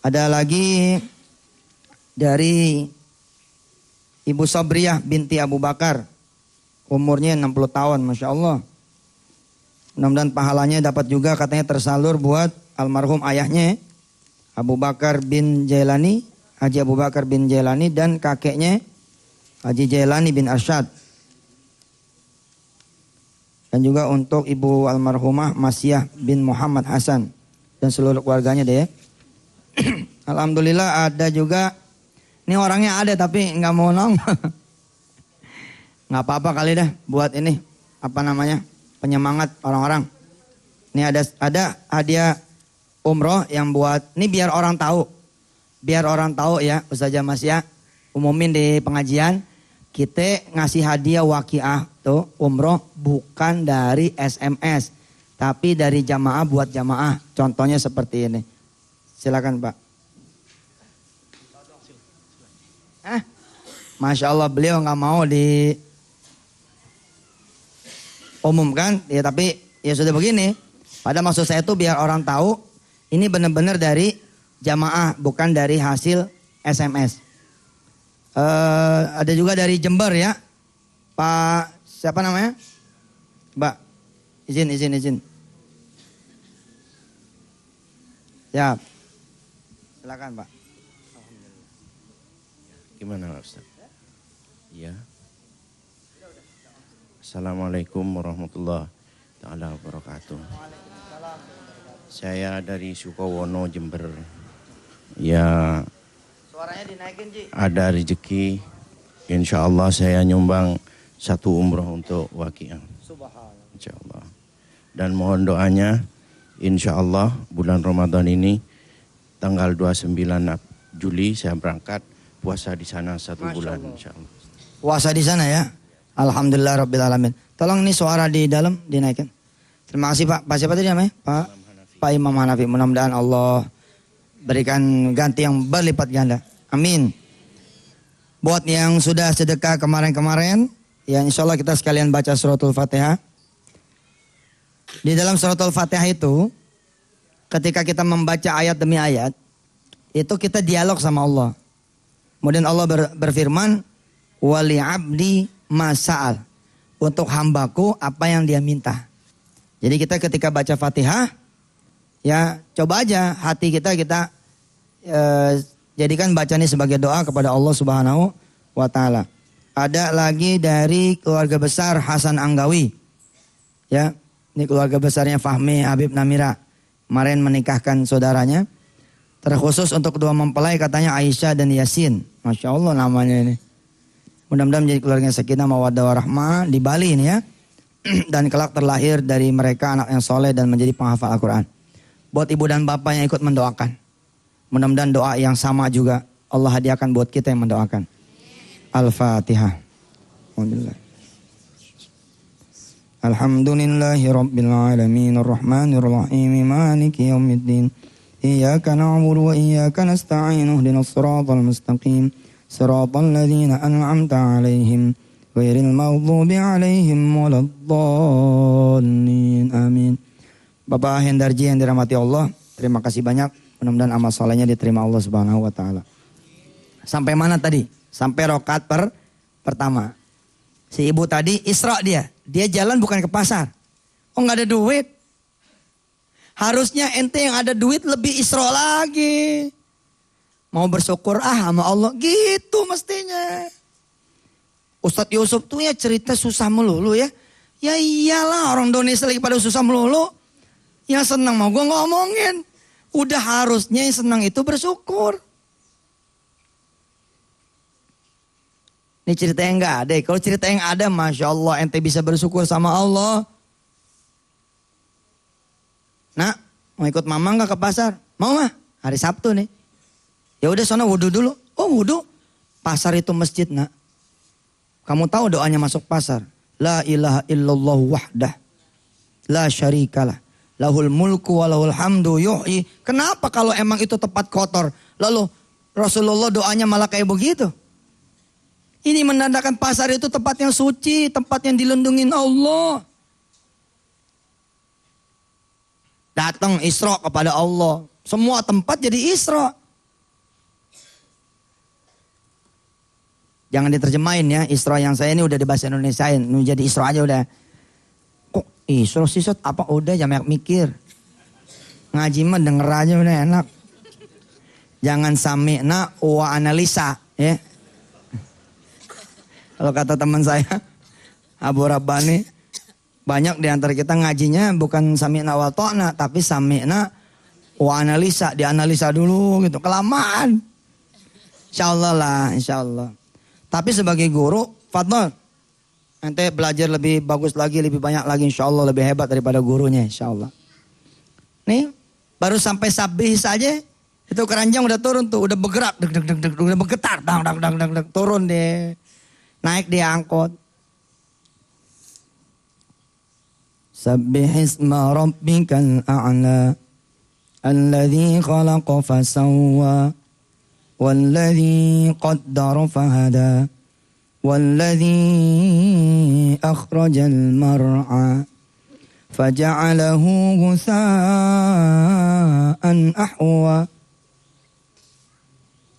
Ada lagi dari Ibu Sabriyah binti Abu Bakar. Umurnya 60 tahun, Masya Allah. Mudah-mudahan pahalanya dapat juga, katanya tersalur buat almarhum ayahnya Abu Bakar bin Jailani. Haji Abu Bakar bin Jailani dan kakeknya Haji Jailani bin Arsyad. Dan juga untuk ibu almarhumah Masyah bin Muhammad Hasan dan seluruh keluarganya deh. Alhamdulillah ada juga, ini orangnya ada tapi nggak mau nong. Nggak apa-apa kali dah buat ini apa namanya penyemangat orang-orang. Ini ada hadiah umroh yang buat ini biar orang tahu. Biar orang tahu ya, Ustazah Masyah umumin di pengajian, kita ngasih hadiah waqiah tuh umroh bukan dari SMS, tapi dari jamaah buat jamaah. Contohnya seperti ini. Silakan Pak. Masya Allah beliau nggak mau diumumkan, ya tapi ya sudah begini. Pada maksud saya itu biar orang tahu ini benar-benar dari jamaah, bukan dari hasil SMS. Ada juga dari Jember ya. Pak, siapa namanya? Mbak, izin. Siap. Silakan Pak. Gimana Ustaz? Iya. Assalamualaikum warahmatullahi wabarakatuh. Saya dari Sukowono, Jember. Ya, Suaranya dinaikin Ji. ada rezeki. Insya Allah saya nyumbang 1 umroh untuk waqiah. Subhanallah. Insya Allah. Dan mohon doanya, insya Allah bulan Ramadan ini tanggal 29 Juli saya berangkat puasa di sana 1 bulan insyaallah. Puasa di sana ya. Alhamdulillah Rabbil Alamin. Tolong ini suara di dalam dinaikkan. Terima kasih Pak. Pak siapa tadi namanya? Pak Imam Hanafi. Mudah-mudahan Allah berikan ganti yang berlipat ganda. Amin. Buat yang sudah sedekah kemarin-kemarin, ya insya Allah kita sekalian baca suratul Fatihah. Di dalam suratul Fatihah itu, ketika kita membaca ayat demi ayat, itu kita dialog sama Allah. Kemudian Allah berfirman, wali abdi masa'al. Untuk hambaku apa yang dia minta. Jadi kita ketika baca Fatihah, ya coba aja hati kita jadikan baca ini sebagai doa kepada Allah Subhanahu wa Ta'ala. Ada lagi dari keluarga besar Hasan Anggawi. Ya, ini keluarga besarnya Fahmi Habib Namira. Kemarin menikahkan saudaranya. Terkhusus untuk kedua mempelai katanya Aisyah dan Yasin. Masya Allah namanya ini. Mudah-mudahan menjadi keluarga sakinah mawaddah warahmah di Bali ini ya. Dan kelak terlahir dari mereka anak yang soleh dan menjadi penghafal Al-Quran. Buat ibu dan bapak yang ikut mendoakan. Mudah-mudahan doa yang sama juga Allah hadiahkan buat kita yang mendoakan. Al-Fatihah. Alhamdulillah. Alhamdulillahi Rabbil Alamin Ar-Rahmanir Rahim Maliki Yawmiddin Iyyaka na'budu wa iyyaka nasta'in Ihdinas siratal mustaqim Siratal ladzina an'amta 'alaihim ghairil maghdubi 'alaihim waladdallin. Amin. Bapak Hendarji yang dirahmati Allah, terima kasih banyak. Mudah-mudahan amal salehnya diterima Allah Subhanahu wa Ta'ala. Sampai mana tadi? Sampai rakaat pertama. Si ibu tadi Isra dia jalan bukan ke pasar. Oh nggak ada duit. Harusnya ente yang ada duit lebih Isra lagi. Mau bersyukur sama Allah gitu mestinya. Ustadz Yusuf tuh ya cerita susah melulu ya. Ya iyalah orang Indonesia lagi pada susah melulu. Yang senang mau gue ngomongin. Udah harusnya yang senang itu bersyukur. Ini cerita yang gak ada. Kalau cerita yang ada Masya Allah ente bisa bersyukur sama Allah. Nak mau ikut mama gak ke pasar? Mau mah hari Sabtu nih. Ya udah sana wudhu dulu. Oh wudhu. Pasar itu masjid nak. Kamu tahu doanya masuk pasar. La ilaha illallah wahdah. La syarikalah. Lahul mulku wa lahul hamdu yuhyi. Kenapa kalau emang itu tempat kotor? Lalu Rasulullah doanya malah kayak begitu. Ini menandakan pasar itu tempat yang suci. Tempat yang dilindungin Allah. Datang Isra kepada Allah. Semua tempat jadi Isra. Jangan diterjemahin ya. Isra yang saya ini udah di bahasa Indonesiain. Ini jadi Isra aja udah. Kok Isra sih Sot? Apa udah jangan mikir. Ngaji mah denger aja udah enak. Jangan sami'na wa analisa ya. Kalau kata teman saya Abu Rabbani, banyak di antara kita ngajinya bukan sami'na wa ta'na, tapi sami'na wa analisa, dianalisa dulu gitu. Kelamaan. Insyaallah lah, insyaallah. Tapi sebagai guru, fadhol. Ente belajar lebih bagus lagi, lebih banyak lagi insyaallah, lebih hebat daripada gurunya insyaallah. Nih, baru sampai sabih saja, itu keranjang udah turun tuh, udah bergerak, udah bergetar, turun deh. Naik dia angkot. Sabbihisma rabbikal a'la alladzi khalaqa fasawwa walladzi qaddara fahada walladzi akhrajal mar'a faja'alahu ghusaa'an ahwa.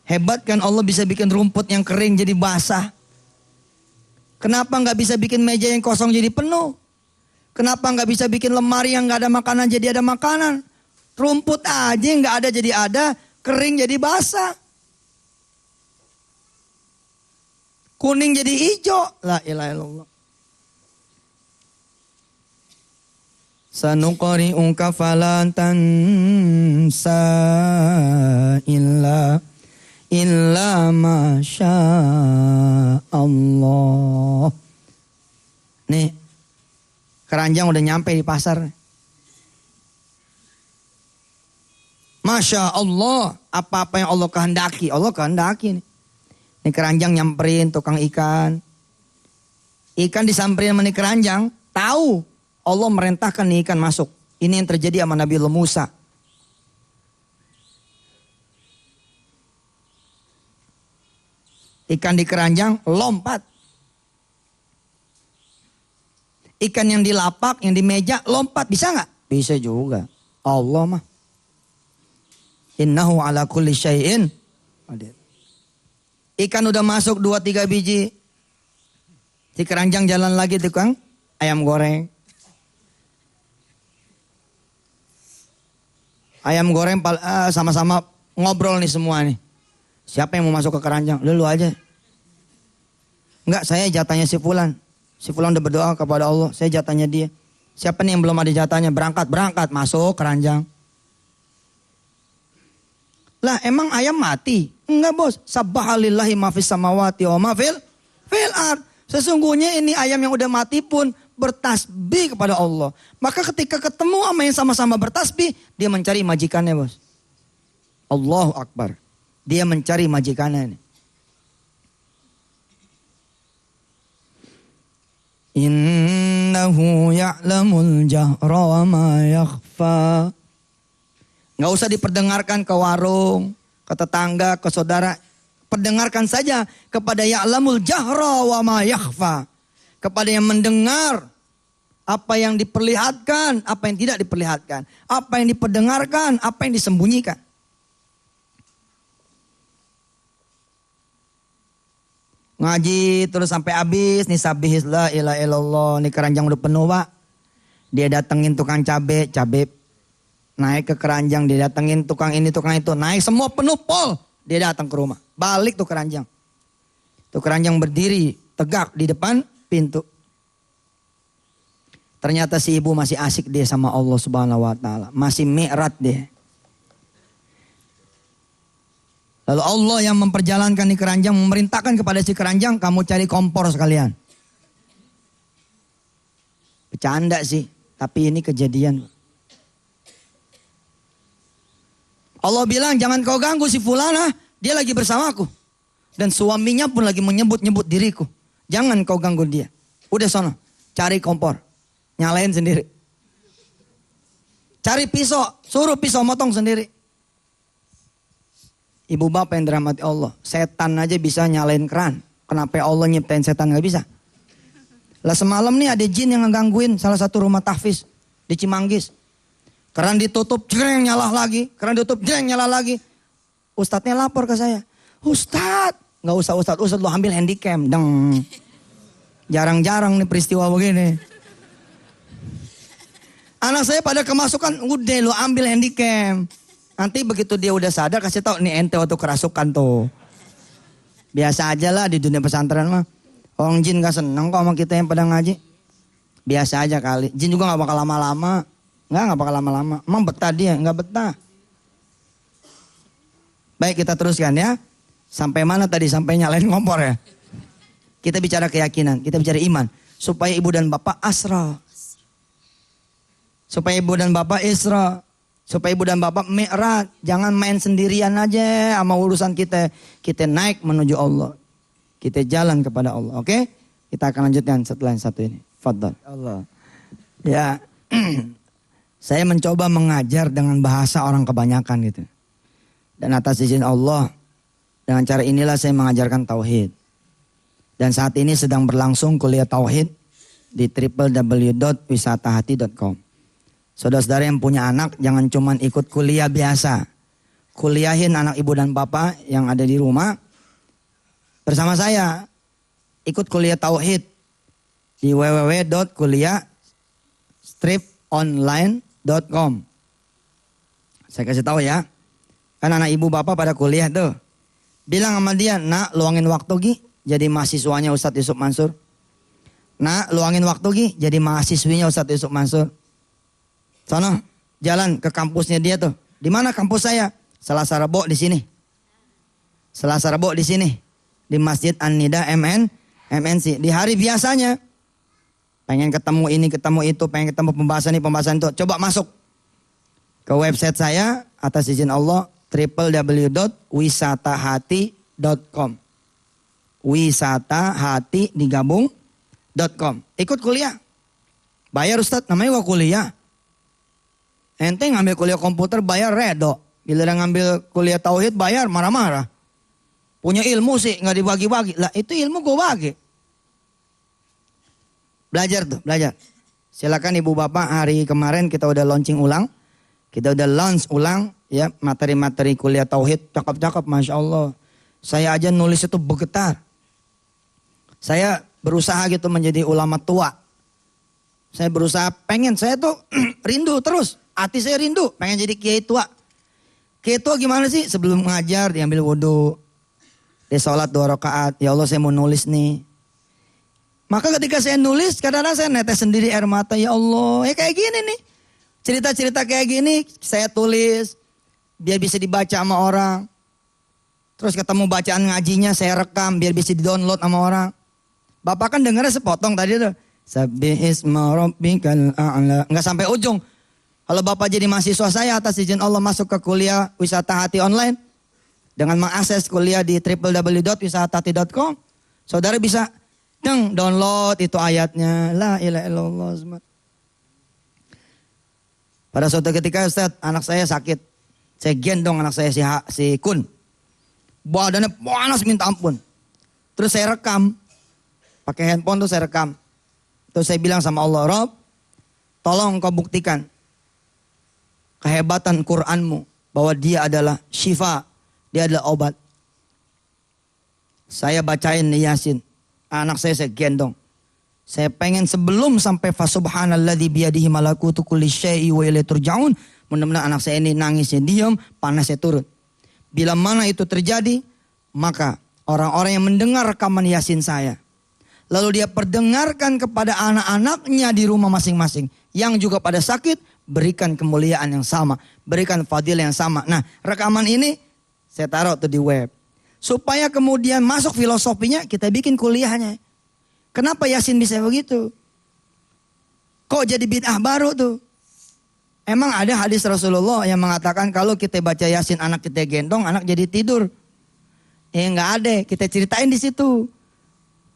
Hebat kan Allah bisa bikin rumput yang kering jadi basah. Kenapa nggak bisa bikin meja yang kosong jadi penuh? Kenapa nggak bisa bikin lemari yang nggak ada makanan jadi ada makanan? Rumput aja nggak ada jadi ada, kering jadi basah. Kuning jadi hijau. La ilaha illallah. Sanuqri'uka falan tansa illa masya Allah. Nih, keranjang udah nyampe di pasar. Masya Allah, apa-apa yang Allah kehendaki, Allah kehendaki nih. Ini keranjang nyamperin tukang ikan. Ikan disamperin sama ini keranjang, tahu Allah merintahkan nih ikan masuk. Ini yang terjadi sama Nabi Musa. Ikan di keranjang lompat. Ikan yang di lapak, yang di meja lompat. Bisa nggak? Bisa juga. Allah mah. Innahu ala kulli syai'in. Ikan udah masuk 2-3 biji. Di keranjang jalan lagi tukang ayam goreng. Ayam goreng sama-sama ngobrol nih semua nih. Siapa yang mau masuk ke keranjang? Lu aja. Enggak, saya jatahnya si Fulan. Si Fulan udah berdoa kepada Allah, saya jatahnya dia. Siapa nih yang belum ada jatahnya? Berangkat, masuk keranjang. Lah emang ayam mati? Enggak bos. Sabbahalillahi ma fis samawati wa ma fil ard. Sesungguhnya ini ayam yang udah mati pun bertasbih kepada Allah. Maka ketika ketemu sama yang sama-sama bertasbih, dia mencari majikannya bos. Allahu Akbar. Dia mencari majikannya ini. Innahu ya'lamul jahra wa ma yakhfa. Nggak usah diperdengarkan ke warung, ke tetangga, ke saudara. Perdengarkan saja kepada ya'lamul jahra wa ma yakhfa. Kepada yang mendengar apa yang diperlihatkan, apa yang tidak diperlihatkan. Apa yang diperdengarkan, apa yang disembunyikan. Ngaji terus sampai habis. Nih sabihis la ilaha illallah. Nih keranjang udah penuh pak. Dia datengin tukang cabe naik ke keranjang. Dia datengin tukang ini, tukang itu. Naik semua penuh pol. Dia datang ke rumah. Balik tuh keranjang. Tuh keranjang berdiri tegak di depan pintu. Ternyata si ibu masih asik dia sama Allah Subhanahu wa taala. Masih mi'raj dia. Lalu Allah yang memperjalankan di keranjang, memerintahkan kepada si keranjang, kamu cari kompor sekalian. Bercanda sih, tapi ini kejadian. Allah bilang jangan kau ganggu si fulana, dia lagi bersamaku. Dan suaminya pun lagi menyebut-nyebut diriku. Jangan kau ganggu dia. Udah sono, cari kompor. Nyalain sendiri. Cari pisau, suruh pisau motong sendiri. Ibu bapak yang dirahmati Allah. Setan aja bisa nyalain keran. Kenapa Allah nyiptain setan gak bisa? Lah semalam nih ada jin yang ngegangguin salah satu rumah tahfiz di Cimanggis. Keran ditutup, jreng nyala lagi. Keran ditutup, jreng nyala lagi. Ustadznya lapor ke saya. Ustadz. Gak usah Ustadz, Ustadz lo ambil handycam. Deng. Jarang-jarang nih peristiwa begini. Anak saya pada kemasukan, udah lo ambil handycam. Nanti begitu dia udah sadar kasih tahu nih ente waktu kerasukan tuh. Biasa aja lah di dunia pesantren mah. Orang jin gak seneng kok sama kita yang pada ngaji. Biasa aja kali. Jin juga gak bakal lama-lama. Gak bakal lama-lama. Emang betah dia? Gak betah. Baik kita teruskan ya. Sampai mana tadi? Sampai nyalain kompor ya. Kita bicara keyakinan. Kita bicara iman. Supaya ibu dan bapak asra. Supaya ibu dan bapak isra. Supaya ibu dan bapak mi'raj. Jangan main sendirian aja sama urusan kita. Kita naik menuju Allah. Kita jalan kepada Allah. Oke? Kita akan lanjutkan setelah yang satu ini. Fadhal. Allah. Ya. Saya mencoba mengajar dengan bahasa orang kebanyakan gitu. Dan atas izin Allah. Dengan cara inilah saya mengajarkan tauhid. Dan saat ini sedang berlangsung kuliah tauhid di www.wisatahati.com. Saudara-saudara yang punya anak, jangan cuman ikut kuliah biasa. Kuliahin anak ibu dan bapak yang ada di rumah. Bersama saya, ikut kuliah tauhid di www.kuliahstriponline.com. Saya kasih tahu ya. Kan anak ibu bapak pada kuliah tuh. Bilang sama dia, nak luangin waktu Gi, jadi mahasiswanya Ustadz Yusuf Mansur. Nak luangin waktu Gi, jadi mahasiswinya Ustadz Yusuf Mansur. Sono, jalan ke kampusnya dia tuh. Di mana kampus saya? Selasa Rebo di sini. Selasa Rebo di sini. Di Masjid An-Nida MNC. Di hari biasanya. Pengen ketemu ini, ketemu itu. Pengen ketemu pembahasan ini, pembahasan itu. Coba masuk. ke website saya atas izin Allah www.wisatahati.com. Wisatahati digabung.com. Ikut kuliah. Bayar Ustadz, namanya gua kuliah. Ente ngambil kuliah komputer bayar redo. Bila ngambil kuliah tauhid bayar marah-marah. Punya ilmu sih nggak dibagi-bagi. Lah itu ilmu gua bagi. Belajar tuh, belajar. Silakan ibu bapak, hari kemarin kita udah launching ulang. Kita udah launch ulang ya materi-materi kuliah tauhid, cakep-cakep Masya Allah. Saya aja nulis itu bergetar. Saya berusaha gitu menjadi ulama tua. Saya berusaha saya tuh rindu terus. Hati saya rindu pengen jadi kiai tua. Kiai tua gimana sih? Sebelum ngajar diambil wudhu. Dia sholat 2 rakaat. Ya Allah saya mau nulis nih. Maka ketika saya nulis kadang-kadang saya netes sendiri air mata. Ya Allah kayak gini nih. Cerita-cerita kayak gini saya tulis. Biar bisa dibaca sama orang. Terus ketemu bacaan ngajinya saya rekam. Biar bisa di-download sama orang. Bapak kan dengarnya sepotong tadi tuh. Sabbihisma rabbikal a'la. Enggak sampai ujung. Kalau Bapak jadi mahasiswa saya atas izin Allah masuk ke kuliah Wisata Hati online. Dengan mengakses kuliah di www.wisatahati.com. Saudara bisa download itu ayatnya. La ilaha illallah. Pada suatu ketika Ustaz, anak saya sakit. Saya gendong anak saya si Kun. Badannya panas minta ampun. Terus saya rekam. Pakai handphone tuh saya rekam. Terus saya bilang sama Allah, Rob, tolong kau buktikan kehebatan Qur'anmu. Bahwa dia adalah syifa. Dia adalah obat. Saya bacain Yasin. Anak saya gendong. Saya pengen sebelum sampai fasubhanalladzi biyadihi malakutu kulli syai'i wa ilaihi turja'un. Mudah-mudahan anak saya ini nangisnya diam, panasnya turun. Bila mana itu terjadi, maka orang-orang yang mendengar rekaman Yasin saya. Lalu dia perdengarkan kepada anak-anaknya di rumah masing-masing. Yang juga pada sakit, berikan kemuliaan yang sama. Berikan fadilah yang sama. Nah rekaman ini saya taruh tuh di web. Supaya kemudian masuk filosofinya, kita bikin kuliahnya. Kenapa Yasin bisa begitu? Kok jadi bid'ah baru tuh? Emang ada hadis Rasulullah yang mengatakan kalau kita baca Yasin anak kita gendong, anak jadi tidur. Enggak ada, kita ceritain di situ.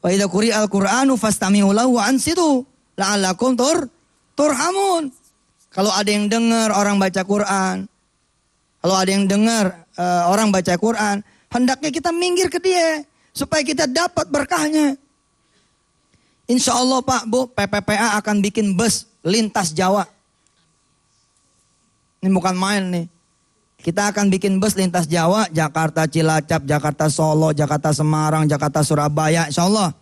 Wa idza quri'al Qur'anu fastami'u lahu wa ansitu la'allakum turhamun. Kalau ada yang dengar orang baca Quran, kalau ada yang dengar orang baca Quran, hendaknya kita minggir ke dia supaya kita dapat berkahnya. Insya Allah Pak, Bu, PPPA akan bikin bus lintas Jawa. Ini bukan main nih. Kita akan bikin bus lintas Jawa, Jakarta Cilacap, Jakarta Solo, Jakarta Semarang, Jakarta Surabaya, insya Allah.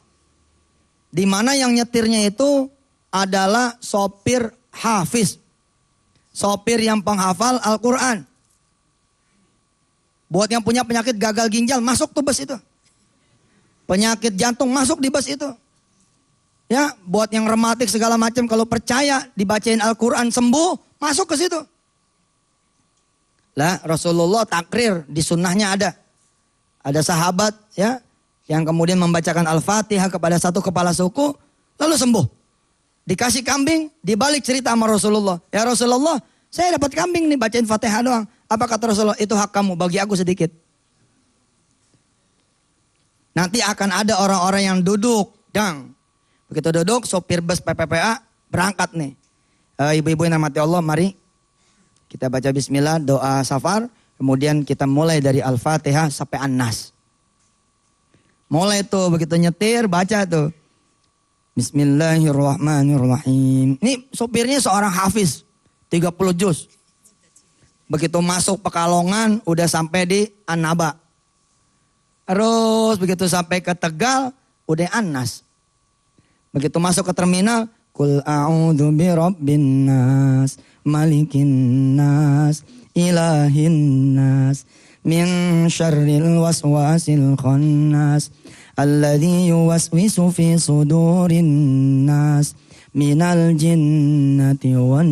Di mana yang nyetirnya itu adalah sopir hafiz. Sopir yang penghafal Al-Quran. Buat yang punya penyakit gagal ginjal, masuk tuh bus itu. Penyakit jantung, masuk di bus itu. Ya, buat yang rematik segala macam, kalau percaya dibacain Al-Quran sembuh, masuk ke situ. Lah, Rasulullah takrir di sunnahnya ada. Ada sahabat ya yang kemudian membacakan Al-Fatihah kepada satu kepala suku, lalu sembuh. Dikasih kambing, dibalik cerita sama Rasulullah. Ya Rasulullah, saya dapat kambing nih, bacain Fatihah doang. Apa kata Rasulullah? Itu hak kamu, bagi aku sedikit. Nanti akan ada orang-orang yang duduk, dang. Begitu duduk, sopir bus PPPA berangkat nih. Ibu-ibu yang rahmati Allah, mari kita baca bismillah, doa safar. Kemudian kita mulai dari Al-Fatihah sampai An-Nas. Mulai tuh, begitu nyetir, baca tuh. Bismillahirrahmanirrahim. Ini sopirnya seorang hafiz, 30 juz. Begitu masuk Pekalongan, udah sampai di An-Naba. Terus begitu sampai ke Tegal, udah An-Nas. Begitu masuk ke terminal, Qul a'udzu birabbin nas, malikin nas, ilahin nas, min syarril waswasil khannas, alladzi yuwaswisu fi sudurin nas, minal jinnati wan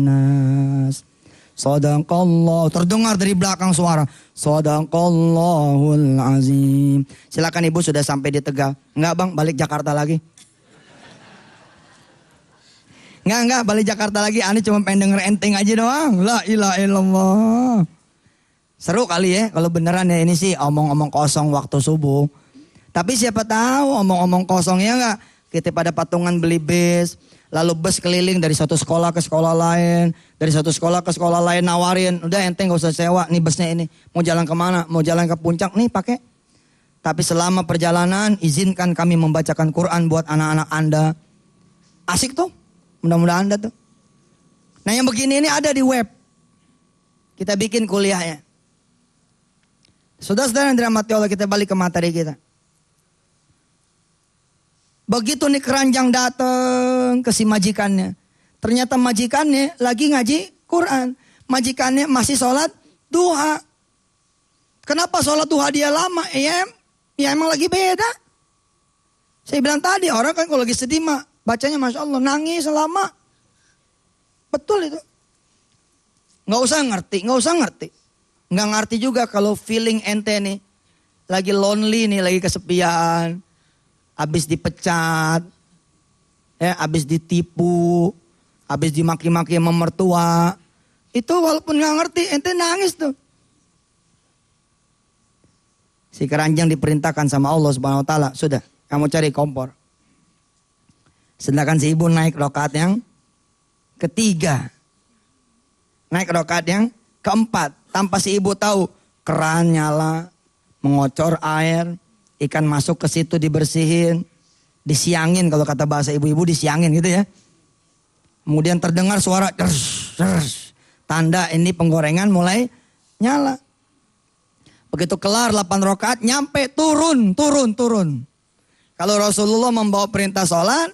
nas. Sadaqallah. Terdengar dari belakang suara. Sadaqallahul azim. Silakan ibu, sudah sampai di Tegal. Enggak bang, balik Jakarta lagi. Enggak, balik Jakarta lagi. Ani cuma pengen denger enteng aja doang. La ilaha illallah. Seru kali ya kalau beneran ya, ini sih omong-omong kosong waktu subuh. Tapi siapa tahu omong-omong kosongnya enggak. Kita pada patungan beli bis. Lalu bus keliling dari satu sekolah ke sekolah lain. Dari satu sekolah ke sekolah lain nawarin. Udah enteng gak usah sewa. Nih busnya ini. Mau jalan kemana? Mau jalan ke puncak. Nih pakai. Tapi selama perjalanan izinkan kami membacakan Quran buat anak-anak Anda. Asik tuh. Mudah-mudahan Anda tuh. Nah yang begini ini ada di web. Kita bikin kuliahnya. Saudara-saudara yang dirahmati Allah, kita balik ke materi kita. Begitu nih keranjang datang ke si majikannya. Ternyata majikannya lagi ngaji Quran. Majikannya masih sholat duha. Kenapa sholat duha dia lama? Ya emang lagi beda. Saya bilang tadi orang kan kalau lagi sedih mah bacanya Masya Allah nangis lama. Betul itu. Nggak usah ngerti. Nggak ngerti juga kalau feeling ente nih. Lagi lonely nih, lagi kesepian. Habis dipecat. Ya, habis ditipu. Habis dimaki-maki sama mertua. Itu walaupun nggak ngerti, ente nangis tuh. Si keranjang diperintahkan sama Allah Subhanahu Wa Taala. Sudah, kamu cari kompor. Sedangkan si ibu naik rokaat yang ketiga. Naik rokaat yang keempat. Tanpa si ibu tahu, keran nyala, mengocor air, ikan masuk ke situ dibersihin, disiangin kalau kata bahasa ibu-ibu disiangin gitu ya. Kemudian terdengar suara tanda ini penggorengan mulai nyala. Begitu kelar 8 rakaat nyampe turun. Kalau Rasulullah membawa perintah sholat,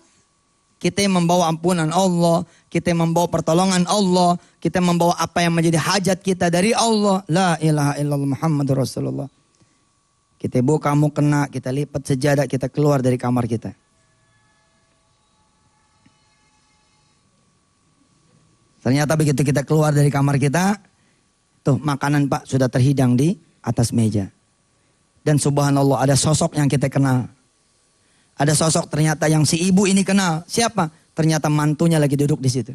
kita membawa ampunan Allah, kita membawa pertolongan Allah, kita membawa apa yang menjadi hajat kita dari Allah. La ilaha illallah Muhammadur Rasulullah. Kita buka mukena, kita lipat sejadah, kita keluar dari kamar kita. Ternyata begitu kita keluar dari kamar kita, tuh makanan Pak sudah terhidang di atas meja. Dan subhanallah ada sosok yang kita kenal. Ada sosok ternyata yang si ibu ini kenal. Siapa? Ternyata mantunya lagi duduk di situ.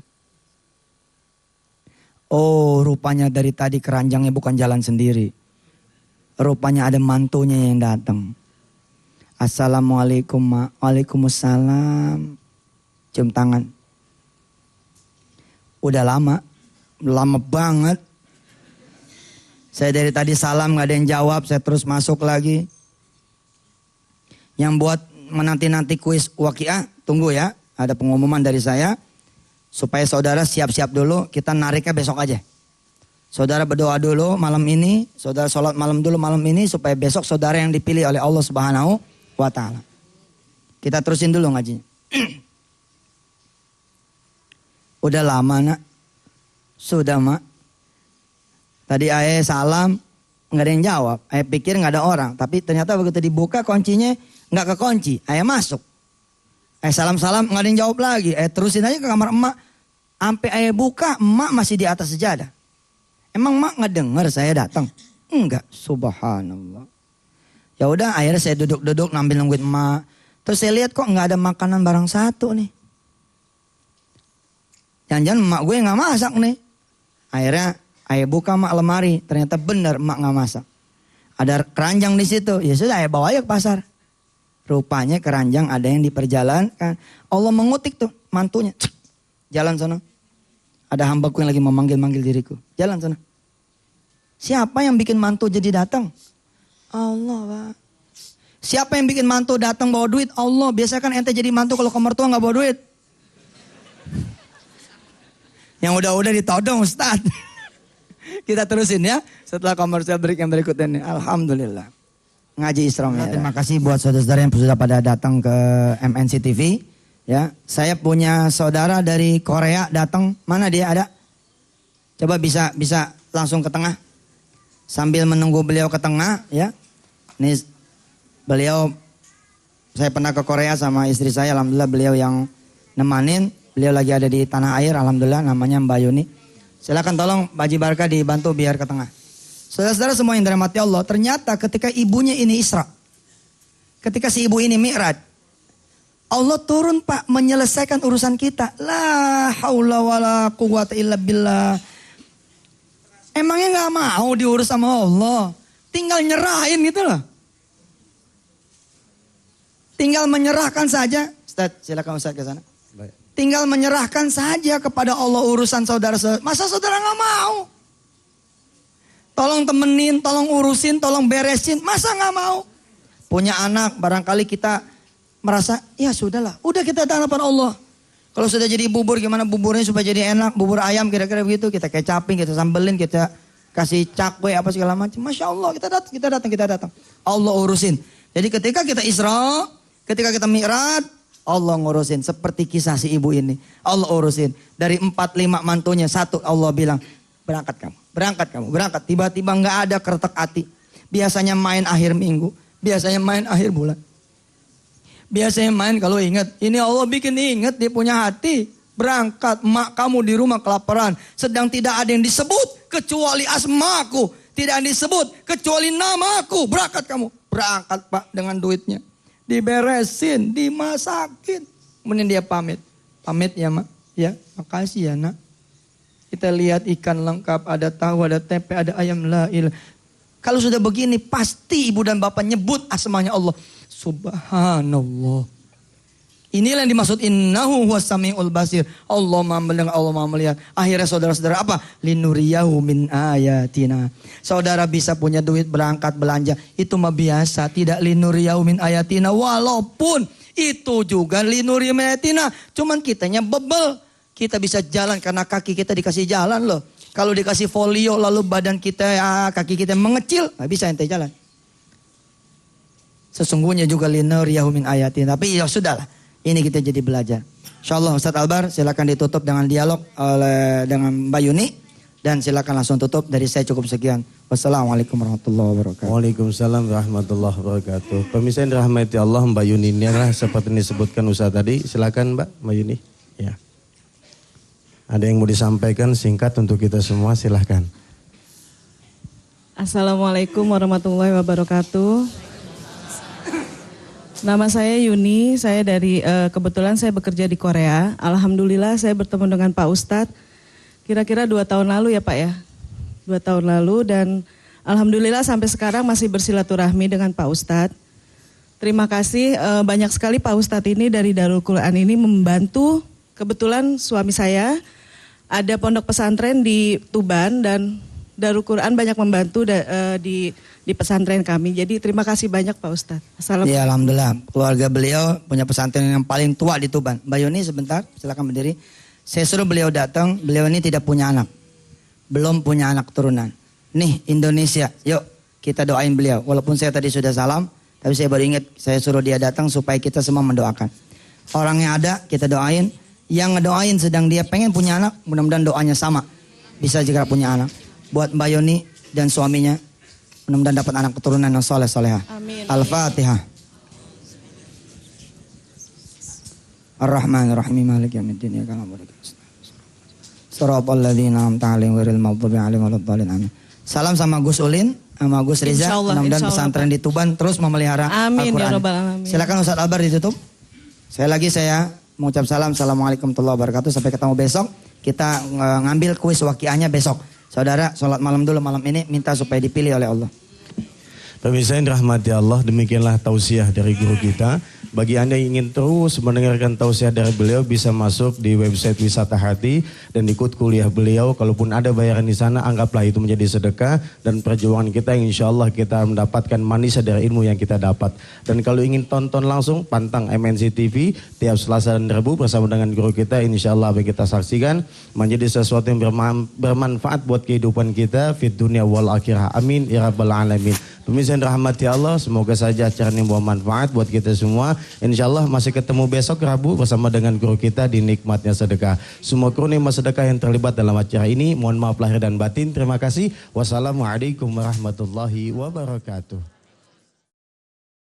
Oh, rupanya dari tadi keranjangnya bukan jalan sendiri. Rupanya ada mantunya yang datang. Assalamualaikum, Ma. Waalaikumsalam. Cium tangan. Udah lama banget. Saya dari tadi salam gak ada yang jawab, saya terus masuk lagi. Yang buat menanti-nanti kuis waqiah, tunggu ya. Ada pengumuman dari saya. Supaya saudara siap-siap dulu, kita nariknya besok aja. Saudara berdoa dulu malam ini, saudara sholat malam dulu malam ini. Supaya besok saudara yang dipilih oleh Allah Subhanahu Wa Ta'ala. Kita terusin dulu ngajinya. Udah lama nak? Sudah mak. Tadi ayah salam, nggak ada yang jawab. Ayah pikir nggak ada orang, tapi ternyata begitu dibuka kuncinya nggak kekunci. Ayah masuk. Ayah salam-salam nggak ada yang jawab lagi. Ayah terusin aja ke kamar emak. Sampai ayah buka, emak masih di atas sejadah. Emang emak nggak dengar saya datang? Enggak, subhanallah. Ya udah, akhirnya saya duduk-duduk ngambil nungguin emak. Terus saya lihat kok nggak ada makanan barang satu nih. Jangan-jangan emak gue nggak masak nih. Akhirnya ayah buka mak lemari, ternyata benar emak nggak masak. Ada keranjang di situ, ya sudah ayah bawa aja ke pasar. Rupanya keranjang ada yang diperjalankan. Allah mengutik tuh mantunya. Jalan sana. Ada hambaku yang lagi memanggil-manggil diriku. Jalan sana. Siapa yang bikin mantu jadi datang? Allah, Pak. Siapa yang bikin mantu datang bawa duit? Allah. Biasanya kan ente jadi mantu kalau ke mertua nggak bawa duit. Yang udah-udah ditodong Ustaz. Kita terusin ya. Setelah komersial break yang berikutnya ini. Alhamdulillah. Ngaji Isra Mi'raj. Terima kasih buat saudara-saudara yang sudah pada datang ke MNC TV. Ya, saya punya saudara dari Korea datang. Mana dia ada? Coba bisa langsung ke tengah. Sambil menunggu beliau ke tengah ya. Ini beliau, saya pernah ke Korea sama istri saya. Alhamdulillah beliau yang nemanin. Beliau lagi ada di tanah air, alhamdulillah, namanya Mbak Yuni. Silakan tolong Pak Haji Barka dibantu biar ke tengah. Saudara-saudara semua yang dirahmati Allah, ternyata ketika ibunya ini Isra, ketika si ibu ini Mi'raj, Allah turun Pak menyelesaikan urusan kita. La haula wala quwata illa billah. Emangnya gak mau diurus sama Allah? Tinggal nyerahin gitu loh. Tinggal menyerahkan saja. Ustaz, silakan Ustaz ke sana. Baik. Tinggal menyerahkan saja kepada Allah urusan saudara-saudara. Masa saudara gak mau? Tolong temenin, tolong urusin, tolong beresin. Masa gak mau? Punya anak, barangkali kita merasa, ya sudahlah. Udah kita datang depan Allah. Kalau sudah jadi bubur, gimana buburnya supaya jadi enak. Bubur ayam kira-kira begitu. Kita kecapin, kita sambelin, kita kasih cakwe apa segala macam. Masya Allah, kita datang. Allah urusin. Jadi ketika kita Isra, ketika kita Mi'raj, Allah ngurusin. Seperti kisah si ibu ini. Allah urusin. Dari 4-5 mantunya, satu Allah bilang, berangkat kamu. Tiba-tiba gak ada keretak hati. Biasanya main akhir minggu. Biasanya main akhir bulan. Biasanya main kalau ingat. Ini Allah bikin ingat dia punya hati. Berangkat, mak kamu di rumah kelaparan. Sedang tidak ada yang disebut kecuali asmaku. Tidak ada yang disebut kecuali namaku. Berangkat kamu. Berangkat Pak dengan duitnya. Diberesin, dimasakin. Kemudian dia pamit. Pamit ya mak. Ya, makasih ya nak. Kita lihat ikan lengkap. Ada tahu, ada tempe, ada ayam. La ilah. Kalau sudah begini pasti ibu dan bapak nyebut asmanya Allah. Subhanallah. Inilah yang dimaksud innahu huwas samiul basir. Allah Maha mendengar, Allah Maha melihat. Akhirnya saudara-saudara apa? Linuriyahu min ayatina. Saudara bisa punya duit berangkat belanja. Itu mah biasa. Tidak linuriyahu min ayatina. Walaupun itu juga linuriyahu min ayatina. Cuman kitanya bebel. Kita bisa jalan karena kaki kita dikasih jalan loh. Kalau dikasih folio lalu badan kita, kaki kita mengecil. Gak bisa ente jalan. Sesungguhnya juga linuriyahu min ayatina. Tapi ya sudahlah. Ini kita jadi belajar. InsyaAllah Ustadz Albar silakan ditutup dengan dialog dengan Mbak Yuni. Dan silakan langsung tutup. Dari saya cukup sekian. Wassalamualaikum warahmatullahi wabarakatuh. Waalaikumsalam warahmatullahi wabarakatuh. Pemirsa yang dirahmati Allah, Mbak Yuni ini adalah seperti yang disebutkan Ustadz tadi. Silakan Mbak Yuni. Ya. Ada yang mau disampaikan singkat untuk kita semua, silahkan. Assalamualaikum warahmatullahi wabarakatuh. Nama saya Yuni, saya dari kebetulan saya bekerja di Korea. Alhamdulillah saya bertemu dengan Pak Ustadz kira-kira 2 tahun lalu ya Pak ya. 2 tahun lalu dan alhamdulillah sampai sekarang masih bersilaturahmi dengan Pak Ustadz. Terima kasih banyak sekali Pak Ustadz ini dari Darul Quran ini membantu. Kebetulan suami saya ada pondok pesantren di Tuban dan Darul Quran banyak membantu di pesantren kami. Jadi terima kasih banyak Pak Ustadz. Assalamualaikum. Ya Alhamdulillah. Keluarga beliau punya pesantren yang paling tua di Tuban. Mbak Yuni sebentar, silakan berdiri. Saya suruh beliau datang. Beliau ini tidak punya anak. Belum punya anak turunan. Nih Indonesia, yuk kita doain beliau. Walaupun saya tadi sudah salam, tapi saya baru ingat saya suruh dia datang supaya kita semua mendoakan. Orang yang ada kita doain. Yang ngedoain sedang dia pengen punya anak, mudah-mudahan doanya sama. Bisa juga punya anak. Buat Mbak Yoni dan suaminya, mudah-mudahan dapat anak keturunan yang soleh solehah. Amin. Al-Fatihah. Ar-Rahmanir-Rahim Maliki yaumiddin. Iyyaka na'budu wa iyyaka nasta'in. Shiratal ladzina an'amta 'alaihim ghairil maghdubi 'alaihim waladdallin. Amin. Salam sama Gus Ulin, sama Gus Riza. Mudah-mudahan pesantren di Tuban terus memelihara Amin, Al-Qur'an. ya Rabbal alamin. Silakan Ustaz Albar ditutup. Saya mengucap salam. Assalamualaikum warahmatullahi wabarakatuh. Sampai ketemu besok. Kita ngambil kuis waqiahnya besok. Saudara, sholat malam dulu malam ini, minta supaya dipilih oleh Allah. Pemirsa yang dirahmati Allah, demikianlah tausiah dari guru kita. Bagi Anda yang ingin terus mendengarkan tausiah dari beliau, bisa masuk di website Wisata Hati dan ikut kuliah beliau. Kalaupun ada bayaran di sana, anggaplah itu menjadi sedekah dan perjuangan kita. Insya Allah kita mendapatkan manisnya dari ilmu yang kita dapat. Dan kalau ingin tonton langsung, pantang MNC TV tiap Selasa dan Rabu bersama dengan guru kita. Insya Allah kita saksikan menjadi sesuatu yang bermanfaat buat kehidupan kita fit dunia wal akhirah. Amin ya rabbal alamin. Pemirsa yang dirahmati Allah, semoga saja acara ini bermanfaat buat kita semua. Insya Allah masih ketemu besok Rabu bersama dengan guru kita di Nikmatnya Sedekah. Semua kru nikmat sedekah yang terlibat dalam acara ini, mohon maaf lahir dan batin. Terima kasih. Wassalamualaikum warahmatullahi wabarakatuh.